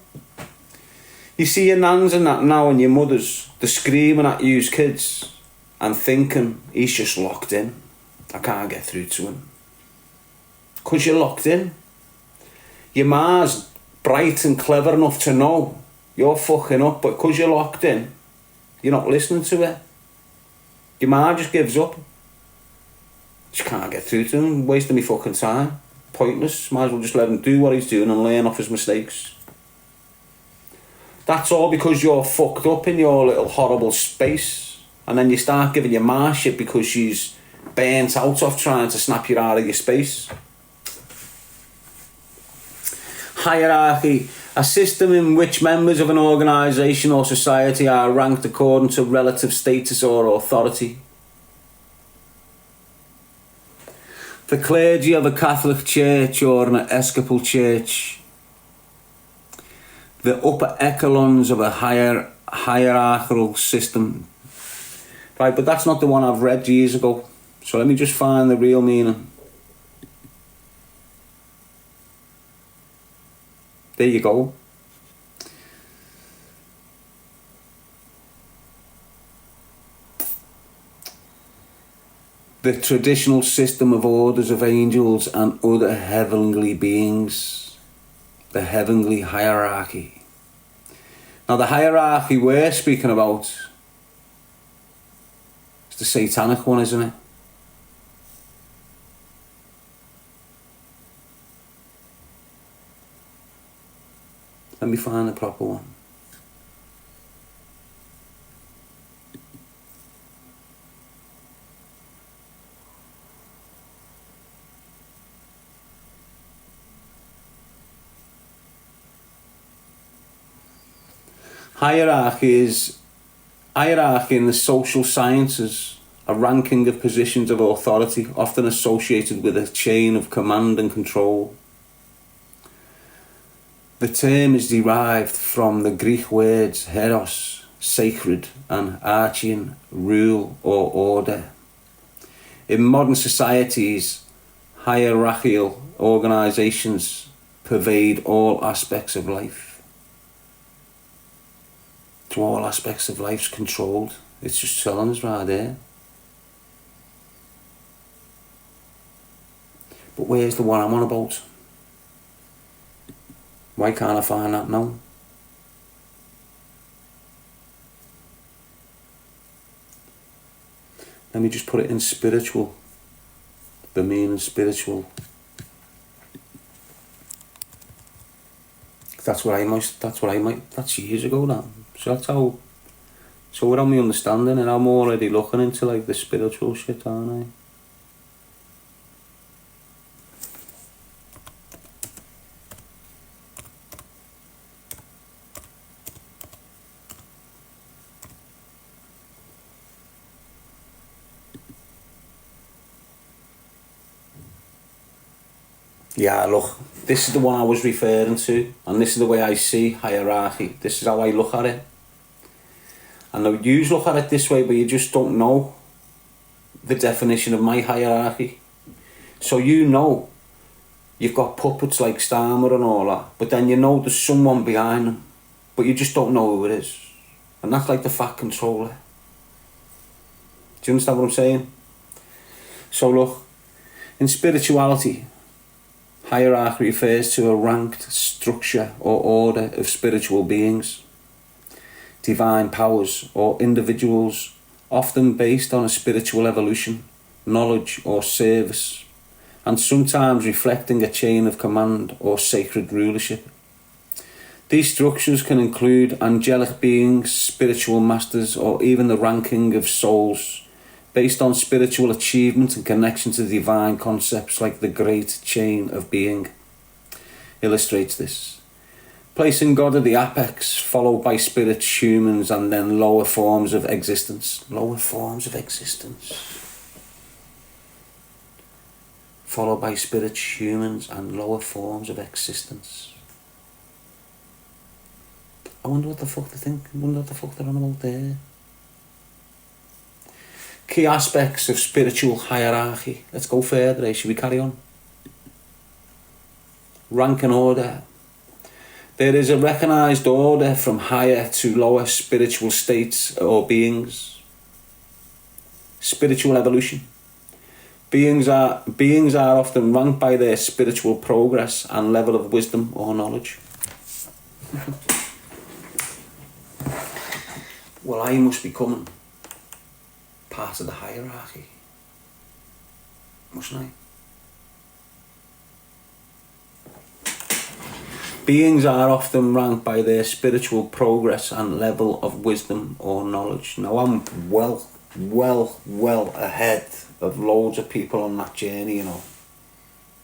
You see your nans and that now and your mothers, they're screaming at you kids and thinking, he's just locked in. I can't get through to him. Because you're locked in. Your ma's bright and clever enough to know you're fucking up, but because you're locked in, you're not listening to her. Your ma just gives up. She can't get through to him, wasting me fucking time. Pointless, might as well just let him do what he's doing and learn off his mistakes. That's all because you're fucked up in your little horrible space, and then you start giving your ma shit because she's burnt out of trying to snap you out of your space. Hierarchy, a system in which members of an organisation or society are ranked according to relative status or authority. The clergy of a Catholic church or an Episcopal church. The upper echelons of a hierarchical system. Right, but that's not the one I've read years ago. So let me just find the real meaning. There you go. The traditional system of orders of angels and other heavenly beings. The heavenly hierarchy. Now the hierarchy we're speaking about is the satanic one, isn't it? Let me find the proper one. Hierarchy in the social sciences, a ranking of positions of authority, often associated with a chain of command and control. The term is derived from the Greek words heros, sacred, and archein, rule or order. In modern societies, hierarchical organisations pervade all aspects of life. To all aspects of life's controlled. It's just telling us right there. But where's the one I'm on about? Why can't I find that now? Let me just put it in spiritual. The meaning spiritual. That's years ago now. So we're on my understanding, and I'm already looking into like the spiritual shit, aren't I? Yeah, look, this is the one I was referring to, and this is the way I see hierarchy. This is how I look at it. And now you look at it this way, but you just don't know the definition of my hierarchy. So you know you've got puppets like Starmer and all that, but then you know there's someone behind them, but you just don't know who it is. And that's like the fat controller. Do you understand what I'm saying? So look, in spirituality, hierarchy refers to a ranked structure or order of spiritual beings, divine powers or individuals, often based on a spiritual evolution, knowledge or service, and sometimes reflecting a chain of command or sacred rulership. These structures can include angelic beings, spiritual masters, or even the ranking of souls, based on spiritual achievement and connection to divine concepts like the great chain of being. Illustrates this. Placing God at the apex, followed by spirits, humans, and then lower forms of existence. Lower forms of existence. Followed by spirits, humans, and lower forms of existence. I wonder what the fuck they think. I wonder what the fuck they're on about there. Key aspects of spiritual hierarchy. Let's go further, eh? Should we carry on? Rank and order. There is a recognised order from higher to lower spiritual states or beings. Spiritual evolution. Beings are often ranked by their spiritual progress and level of wisdom or knowledge. Well, I must be coming part of the hierarchy, mustn't I? Beings are often ranked by their spiritual progress and level of wisdom or knowledge. Now I'm well ahead of loads of people on that journey, you know.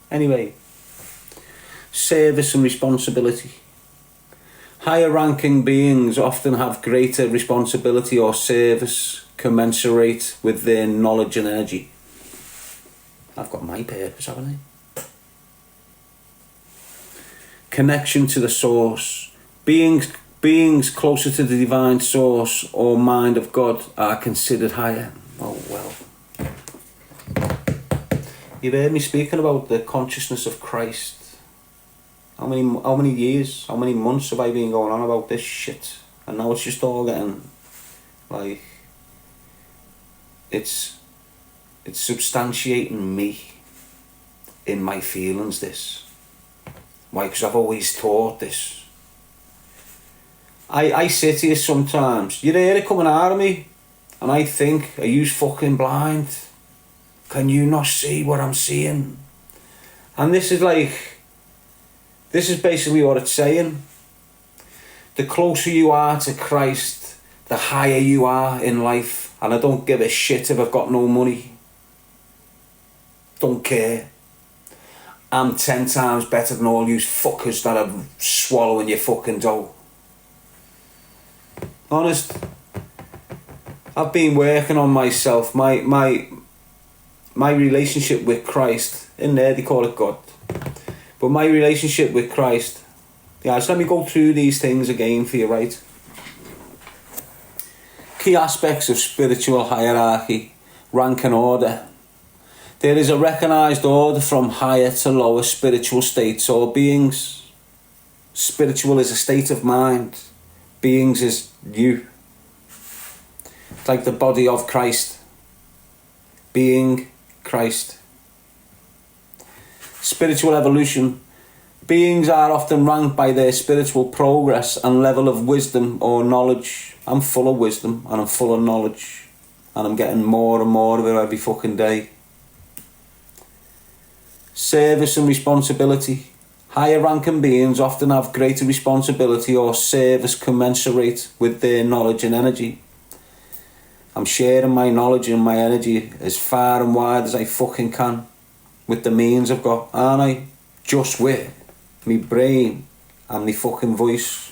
Anyway, service and responsibility. Higher ranking beings often have greater responsibility or service commensurate with their knowledge and energy. I've got my purpose, haven't I? Connection to the source. Beings closer to the divine source or mind of God are considered higher. Oh well. You've heard me speaking about the consciousness of Christ. How many years, how many months have I been going on about this shit? And now it's just all getting like, it's substantiating me in my feelings, this. Why? Because I've always thought this. I sit here sometimes, you hear it coming out of me, and I think, are you fucking blind? Can you not see what I'm seeing? And this is basically what it's saying. The closer you are to Christ, the higher you are in life. And I don't give a shit if I've got no money. Don't care. I'm 10 times better than all you fuckers that are swallowing your fucking dough. Honest. I've been working on myself, my relationship with Christ. In there they call it God. But my relationship with Christ. Yeah, just let me go through these things again for you, right? Key aspects of spiritual hierarchy, rank and order. There is a recognised order from higher to lower spiritual states or beings. Spiritual is a state of mind. Beings is you. It's like the body of Christ. Being Christ. Spiritual evolution. Beings are often ranked by their spiritual progress and level of wisdom or knowledge. I'm full of wisdom and I'm full of knowledge. And I'm getting more and more of it every fucking day. Service and responsibility. Higher ranking beings often have greater responsibility or service commensurate with their knowledge and energy. I'm sharing my knowledge and my energy as far and wide as I fucking can with the means I've got, aren't I? Just with me brain and me fucking voice.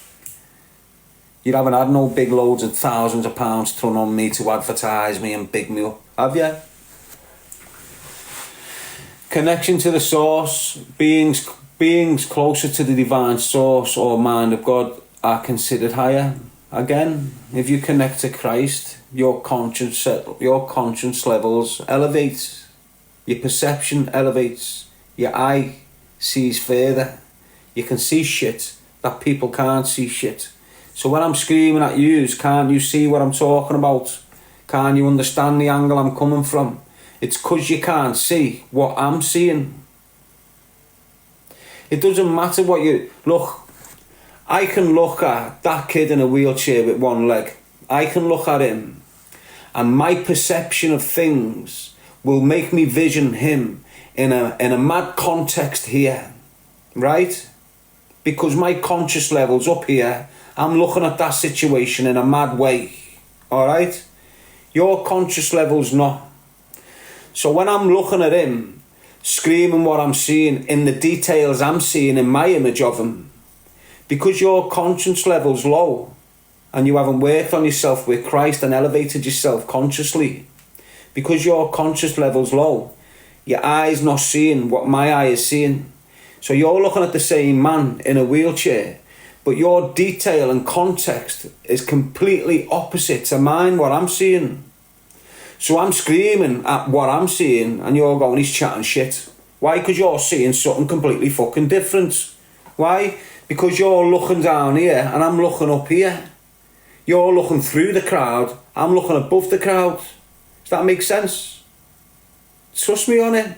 You haven't had no big loads of thousands of pounds thrown on me to advertise me and big me up, have you? Connection to the source. Beings closer to the divine source or mind of God are considered higher. Again, if you connect to Christ, your conscience levels elevate, your perception elevates, your eye sees further. You can see shit that people can't see shit. So when I'm screaming at you, can't you see what I'm talking about? Can't you understand the angle I'm coming from? It's because you can't see what I'm seeing. It doesn't matter what you... Look, I can look at that kid in a wheelchair with one leg. I can look at him and my perception of things will make me vision him in a mad context here, right? Because my conscious level's up here, I'm looking at that situation in a mad way, all right? Your conscious level's not. So when I'm looking at him, screaming what I'm seeing in the details I'm seeing in my image of him, because your conscience level's low and you haven't worked on yourself with Christ and elevated yourself consciously, because your conscious level's low, your eye's not seeing what my eye is seeing. So you're looking at the same man in a wheelchair, but your detail and context is completely opposite to mine, what I'm seeing. So I'm screaming at what I'm seeing and you're going, he's chatting shit. Why? Because you're seeing something completely fucking different. Why? Because you're looking down here and I'm looking up here. You're looking through the crowd, I'm looking above the crowd. Does that make sense? Trust me on it.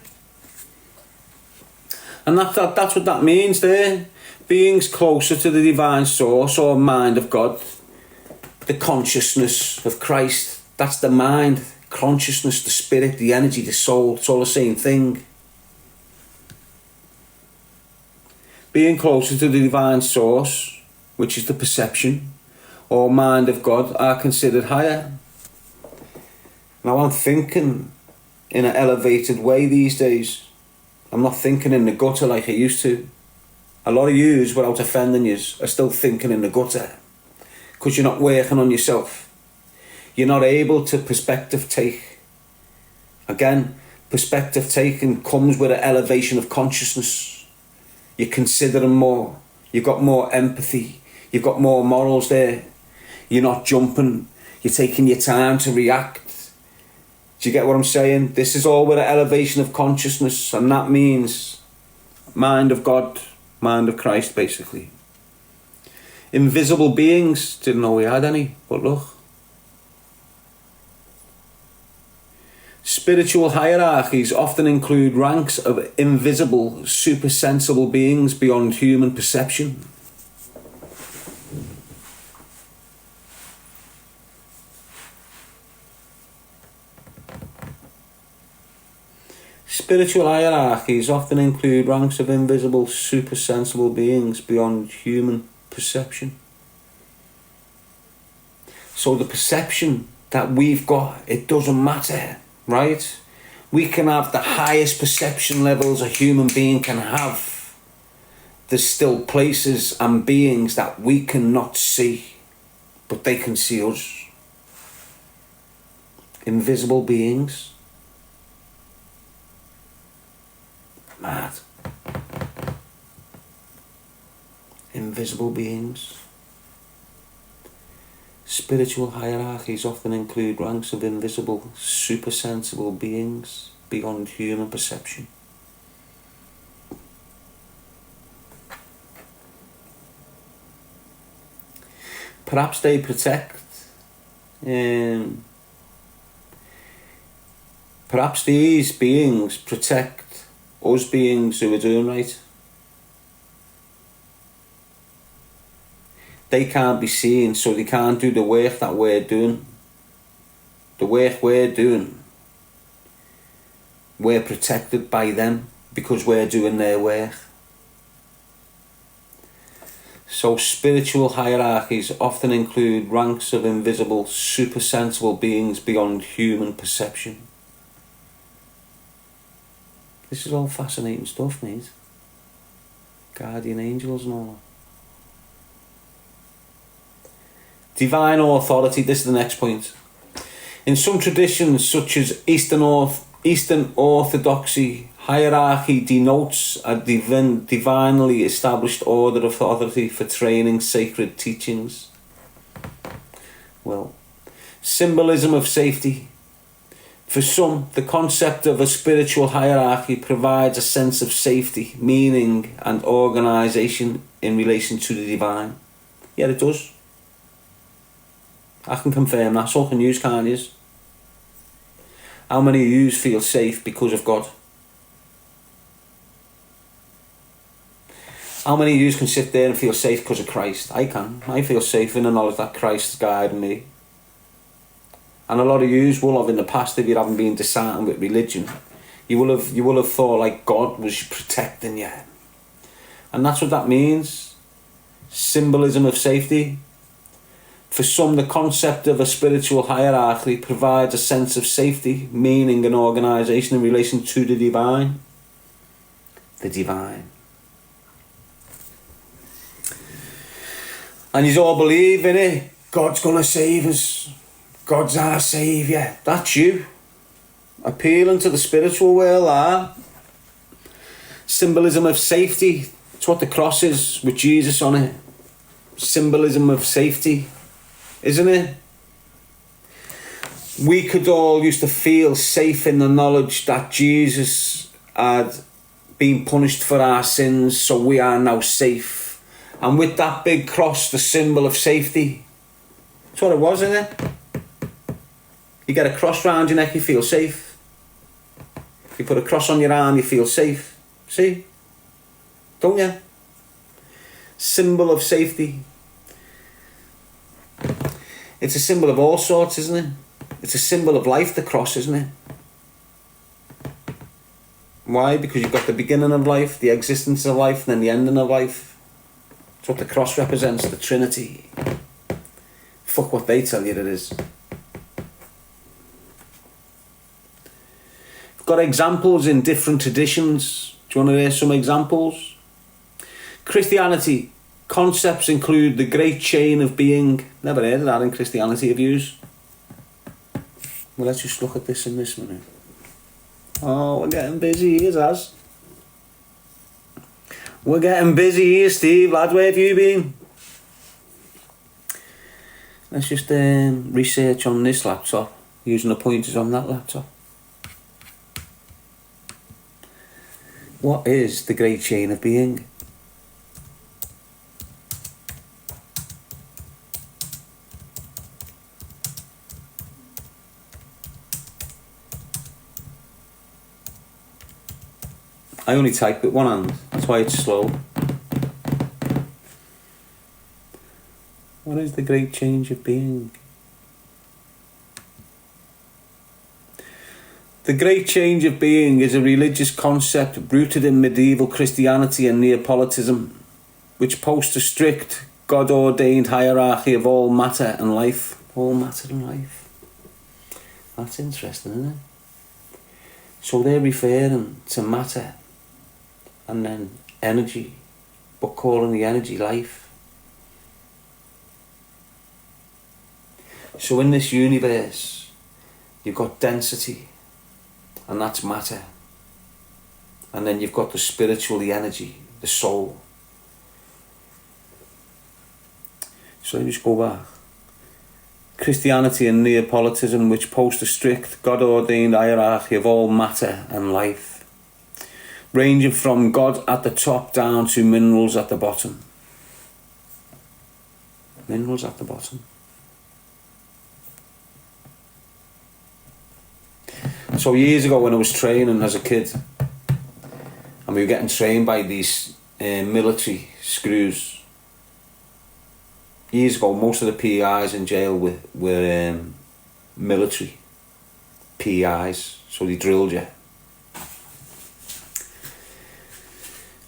And that's what that means there. Beings closer to the divine source or mind of God. The consciousness of Christ. That's the mind. Consciousness, the spirit, the energy, the soul. It's all the same thing. Being closer to the divine source, which is the perception or mind of God, are considered higher. Now I'm thinking in an elevated way these days. I'm not thinking in the gutter like I used to. A lot of yous, without offending yous, are still thinking in the gutter because you're not working on yourself. You're not able to perspective take. Again, perspective taking comes with an elevation of consciousness. You're considering more. You've got more empathy. You've got more morals there. You're not jumping. You're taking your time to react. Do you get what I'm saying? This is all with an elevation of consciousness, and that means mind of God, mind of Christ, basically. Invisible beings, didn't know we had any, but look. Spiritual hierarchies often include ranks of invisible, supersensible beings beyond human perception. Spiritual hierarchies often include ranks of invisible, supersensible beings beyond human perception. So the perception that we've got, it doesn't matter, right? We can have the highest perception levels a human being can have. There's still places and beings that we cannot see. but they can see us. Invisible beings. Mad. Invisible beings. Spiritual hierarchies often include ranks of invisible, supersensible beings beyond human perception. Perhaps they protect, perhaps these beings protect us beings who are doing right. They can't be seen, so they can't do the work that we're doing. The work we're doing, we're protected by them because we're doing their work. So spiritual hierarchies often include ranks of invisible, supersensible beings beyond human perception. This is all fascinating stuff, mate. Guardian angels and all that. Divine authority, this is the next point. In some traditions, such as Eastern Orthodoxy, hierarchy denotes a divinely established order of authority for training sacred teachings. Well, symbolism of safety. For some, the concept of a spiritual hierarchy provides a sense of safety, meaning, and organisation in relation to the divine. Yeah, it does. I can confirm that. So can you, can't you? How many of you feel safe because of God? How many of you can sit there and feel safe because of Christ? I can. I feel safe in the knowledge that Christ is guiding me. And a lot of you will have in the past, if you haven't been disheartened with religion, you will have thought like God was protecting you. And that's what that means. Symbolism of safety. For some, the concept of a spiritual hierarchy provides a sense of safety, meaning, and organisation in relation to the divine. The divine. And you all believe in it. God's going to save us. God's our saviour. That's you. Appealing to the spiritual world. Symbolism of safety. It's what the cross is with Jesus on it. Symbolism of safety. Isn't it? We could all used to feel safe in the knowledge that Jesus had been punished for our sins, so we are now safe. And with that big cross, the symbol of safety. That's what it was, isn't it? You get a cross round your neck, you feel safe. You put a cross on your arm, you feel safe. See? Don't you? Symbol of safety. It's a symbol of all sorts, isn't it? It's a symbol of life, the cross, isn't it? Why? Because you've got the beginning of life, the existence of life, and then the ending of life. It's what the cross represents, the Trinity. Fuck what they tell you it is. I've got examples in different traditions. Do you want to hear some examples? Christianity. Concepts include the great chain of being. Never heard of that in Christianity, have you? Well, let's just look at this in this minute. Oh, we're getting busy here, Zaz. We're getting busy here, Steve. Lad, where have you been? Let's just research on this laptop, using the pointers on that laptop. What is the great chain of being? I only type with one hand, that's why it's slow. What is the great change of being? The great change of being is a religious concept rooted in medieval Christianity and Neapolitanism, which posts a strict, God-ordained hierarchy of all matter and life. All matter and life. That's interesting, isn't it? So they're referring to matter and then energy, but calling the energy life. So in this universe, you've got density, and that's matter. And then you've got the spiritual, the energy, the soul. So let me just go back. Christianity and Neapolitanism, which post a strict, God-ordained hierarchy of all matter and life, ranging from God at the top down to minerals at the bottom. Minerals at the bottom. So years ago when I was training as a kid, and we were getting trained by these military screws. Years ago, most of the PIs in jail were military PIs, so they drilled you.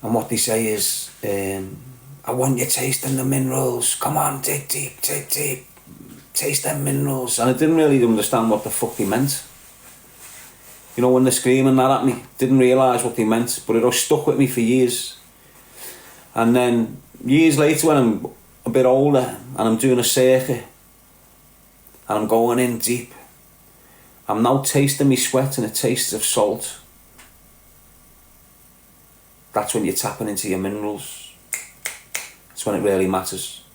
And what they say is, I want you tasting the minerals, come on, dig deep, taste them minerals. And I didn't really understand what the fuck they meant. You know, when they're screaming that at me, didn't realise what they meant, but it stuck with me for years. And then years later, when I'm a bit older and I'm doing a circuit and I'm going in deep, I'm now tasting me sweat and a taste of salt. That's when you're tapping into your minerals. That's when it really matters.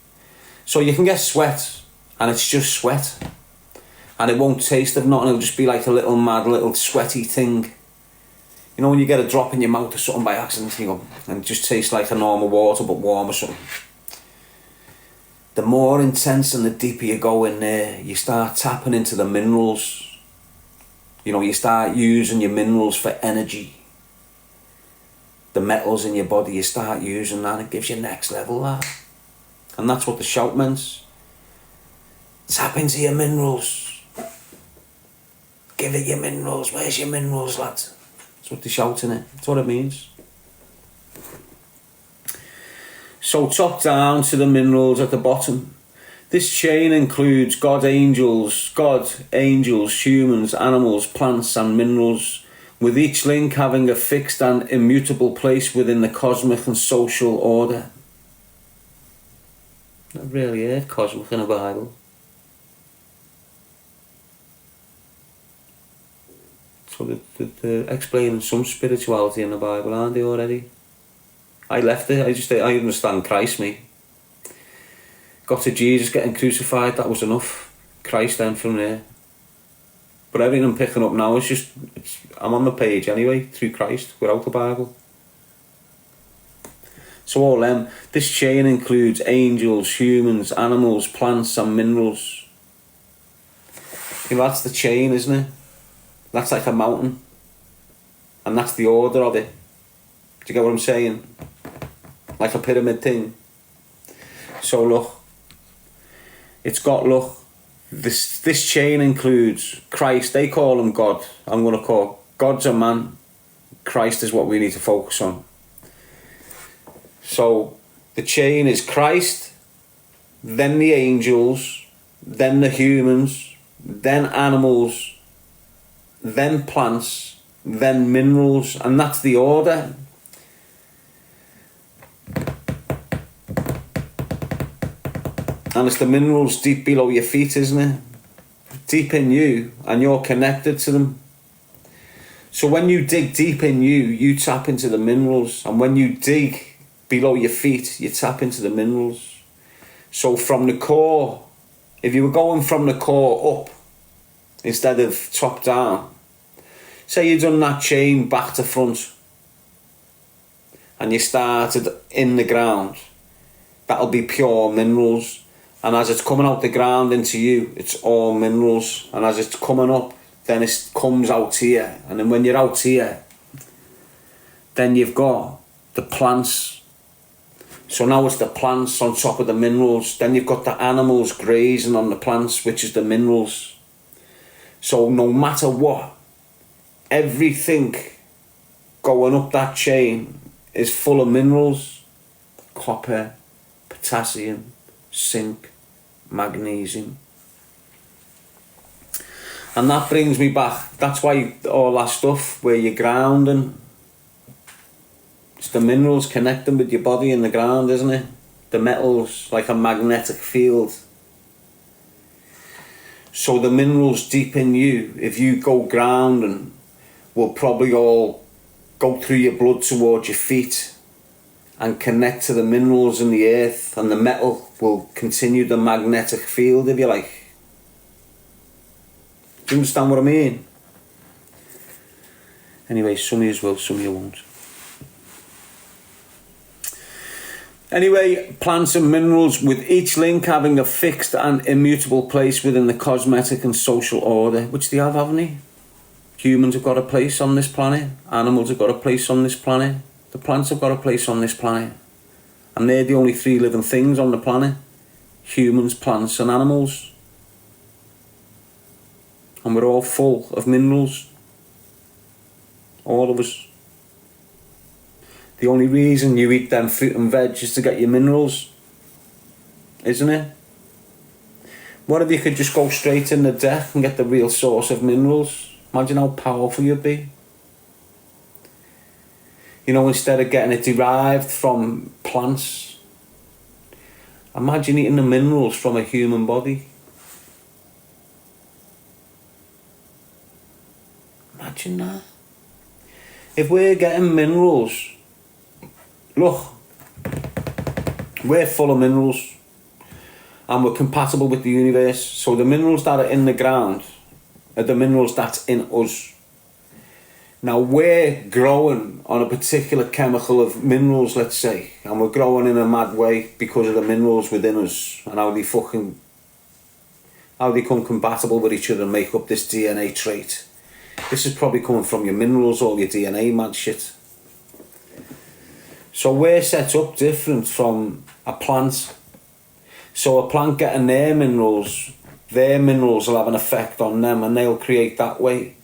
So you can get sweat and it's just sweat. And it won't taste of nothing, it'll just be like a little mad, little sweaty thing. You know when you get a drop in your mouth or something by accident, you go, and it just tastes like a normal water but warm or something. The more intense and the deeper you go in there, you start tapping into the minerals. You know, you start using your minerals for energy. The metals in your body, you start using that, it gives you next level that. And that's what the shout meant. Tap into your minerals. Give it your minerals. Where's your minerals, lad? That's what they're shouting it. That's what it means. So top down to the minerals at the bottom. This chain includes God, angels, humans, animals, plants and minerals, with each link having a fixed and immutable place within the cosmic and social order. Not really heard cosmic in the Bible. So they're explaining some spirituality in the Bible, aren't they already? I left it, I understand Christ, me. Got to Jesus getting crucified, that was enough. Christ then from there. But everything I'm picking up now is I'm on the page anyway, through Christ, without the Bible. So all them, this chain includes angels, humans, animals, plants and minerals. You know, that's the chain, isn't it? That's like a mountain. And that's the order of it. Do you get what I'm saying? Like a pyramid thing. So look, it's got, look, this chain includes Christ. They call him God. I'm going to call God's a man. Christ is what we need to focus on. So the chain is Christ, then the angels, then the humans, then animals, then plants, then minerals, and that's the order. And it's the minerals deep below your feet, isn't it? Deep in you, and you're connected to them. So when you dig deep in you, you tap into the minerals, and when you dig below your feet, you tap into the minerals. So from the core, if you were going from the core up, instead of top down, say you've done that chain back to front and you started in the ground, that'll be pure minerals, and as it's coming out the ground into you, it's all minerals, and as it's coming up, then it comes out here, and then when you're out here, then you've got the plants. So now it's the plants on top of the minerals, then you've got the animals grazing on the plants, which is the minerals. So no matter what, everything going up that chain is full of minerals. Copper, potassium, zinc, magnesium. And that brings me back, that's why all that stuff where you're grounding, it's the minerals connecting with your body in the ground, isn't it? The metals, like a magnetic field. So the minerals deep in you, if you go ground, and will probably all go through your blood towards your feet and connect to the minerals in the earth, and the metal will continue the magnetic field, if you like. Do you understand what I mean? Anyway, some of you will, some of you won't. Anyway, plants and minerals, with each link having a fixed and immutable place within the cosmetic and social order, which they have, haven't they? Humans have got a place on this planet. Animals have got a place on this planet. The plants have got a place on this planet. And they're the only three living things on the planet. Humans, plants and animals. And we're all full of minerals. All of us. The only reason you eat them fruit and veg is to get your minerals, isn't it? What if you could just go straight in the deck and get the real source of minerals? Imagine how powerful you'd be. You know, instead of getting it derived from plants, imagine eating the minerals from a human body. Imagine that. If we're getting minerals, look, we're full of minerals and we're compatible with the universe. So the minerals that are in the ground are the minerals that's in us. Now we're growing on a particular chemical of minerals, let's say, and we're growing in a mad way because of the minerals within us and how they become compatible with each other and make up this DNA trait. This is probably coming from your minerals, all your DNA, mad shit. So we're set up different from a plant. So a plant getting their minerals will have an effect on them and they'll create that way.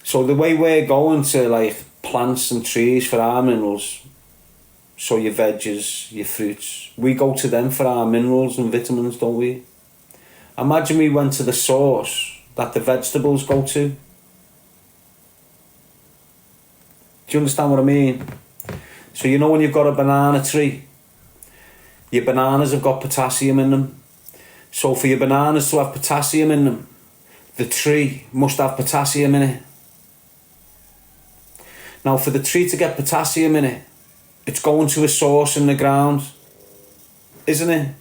So the way we're going to like plants and trees for our minerals, so your veggies, your fruits, we go to them for our minerals and vitamins, don't we? Imagine we went to the source that the vegetables go to. Do you understand what I mean? So you know when you've got a banana tree, your bananas have got potassium in them. So for your bananas to have potassium in them, the tree must have potassium in it. Now for the tree to get potassium in it, it's going to a source in the ground, isn't it?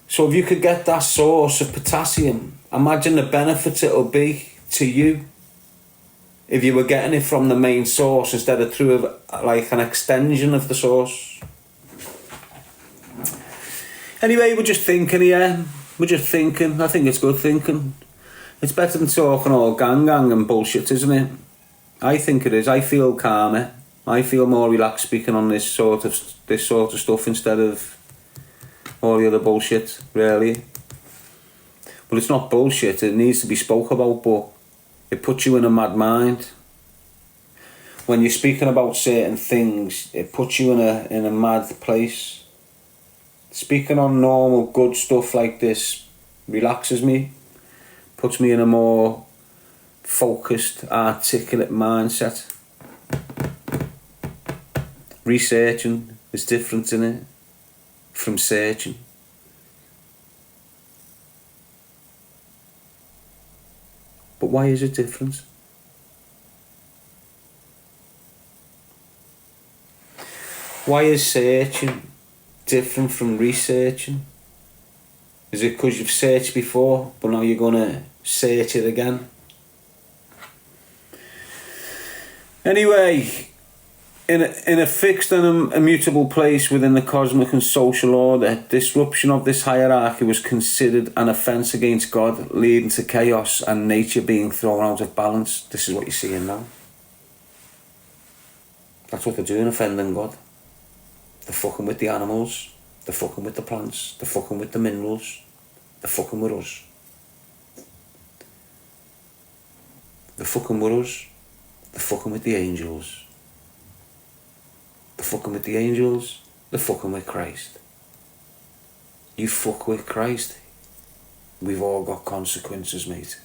So if you could get that source of potassium, imagine the benefits it'll be to you if you were getting it from the main source instead of through like an extension of the source. Anyway, we're just thinking here. We're just thinking. I think it's good thinking. It's better than talking all gang and bullshit, isn't it? I think it is. I feel calmer. I feel more relaxed speaking on this sort of stuff instead of all the other bullshit, really. But it's not bullshit, it needs to be spoke about, but it puts you in a mad mind. When you're speaking about certain things, it puts you in a mad place. Speaking on normal good stuff like this relaxes me, puts me in a more focused, articulate mindset. Researching is different, isn't it, from searching. But why is it different? Why is searching different from researching? Is it because you've searched before, but now you're going to search it again? Anyway, in a fixed and immutable place within the cosmic and social order, disruption of this hierarchy was considered an offence against God, leading to chaos and nature being thrown out of balance. This is what you're seeing now. That's what they're doing, offending God. They're fucking with the animals, they're fucking with the plants, they're fucking with the minerals, they're fucking with us. They're fucking with us, they're fucking with the angels. They're fucking with the angels, they're fucking with Christ. You fuck with Christ, we've all got consequences, mate.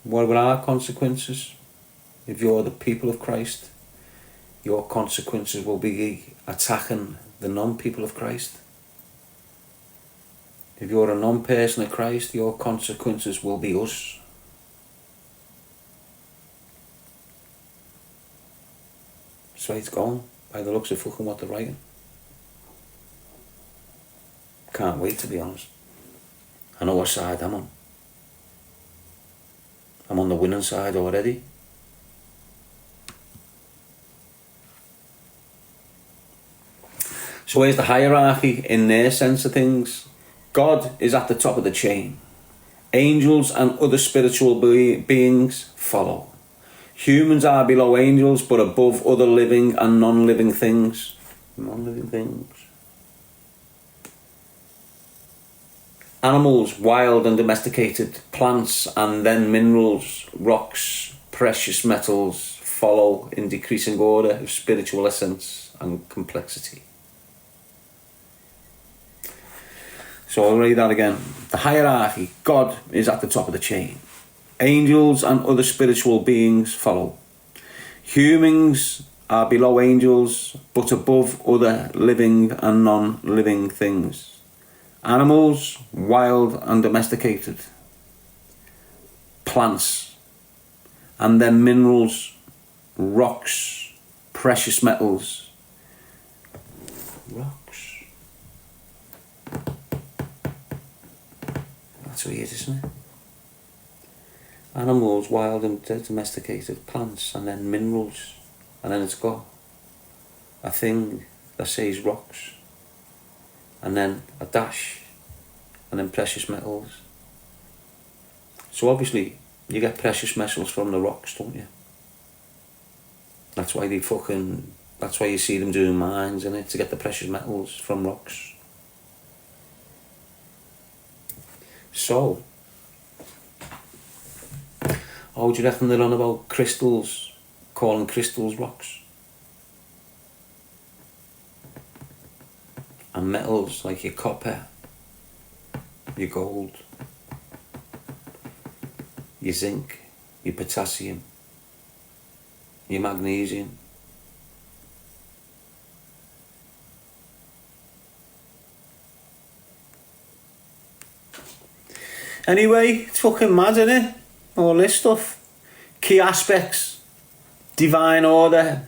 What are our consequences? If you're the people of Christ, your consequences will be attacking the non-people of Christ. If you're a non-person of Christ, your consequences will be us. That's the way it's going, by the looks of fucking what they're writing. Can't wait, to be honest. I know what side I'm on. I'm on the winning side already. So where's the hierarchy in their sense of things? God is at the top of the chain. Angels and other spiritual beings follow. Humans are below angels, but above other living and non-living things. Non-living things. Animals, wild and domesticated, plants and then minerals, rocks, precious metals follow in decreasing order of spiritual essence and complexity. So I'll read that again. The hierarchy. God is at the top of the chain. Angels and other spiritual beings follow. Humans are below angels, but above other living and non-living things. Animals, wild and domesticated. Plants, and then minerals, rocks, precious metals. Rocks. That's weird, isn't it? Animals, wild and domesticated, plants, and then minerals. And then it's got a thing that says rocks. And then a dash, and then precious metals. So obviously, you get precious metals from the rocks, don't you? That's why that's why you see them doing mines, innit? To get the precious metals from rocks. So, do you reckon they're on about crystals, calling crystals rocks? And metals like your copper, your gold, your zinc, your potassium, your magnesium. Anyway, it's fucking mad, isn't it? All this stuff. Key aspects, divine order,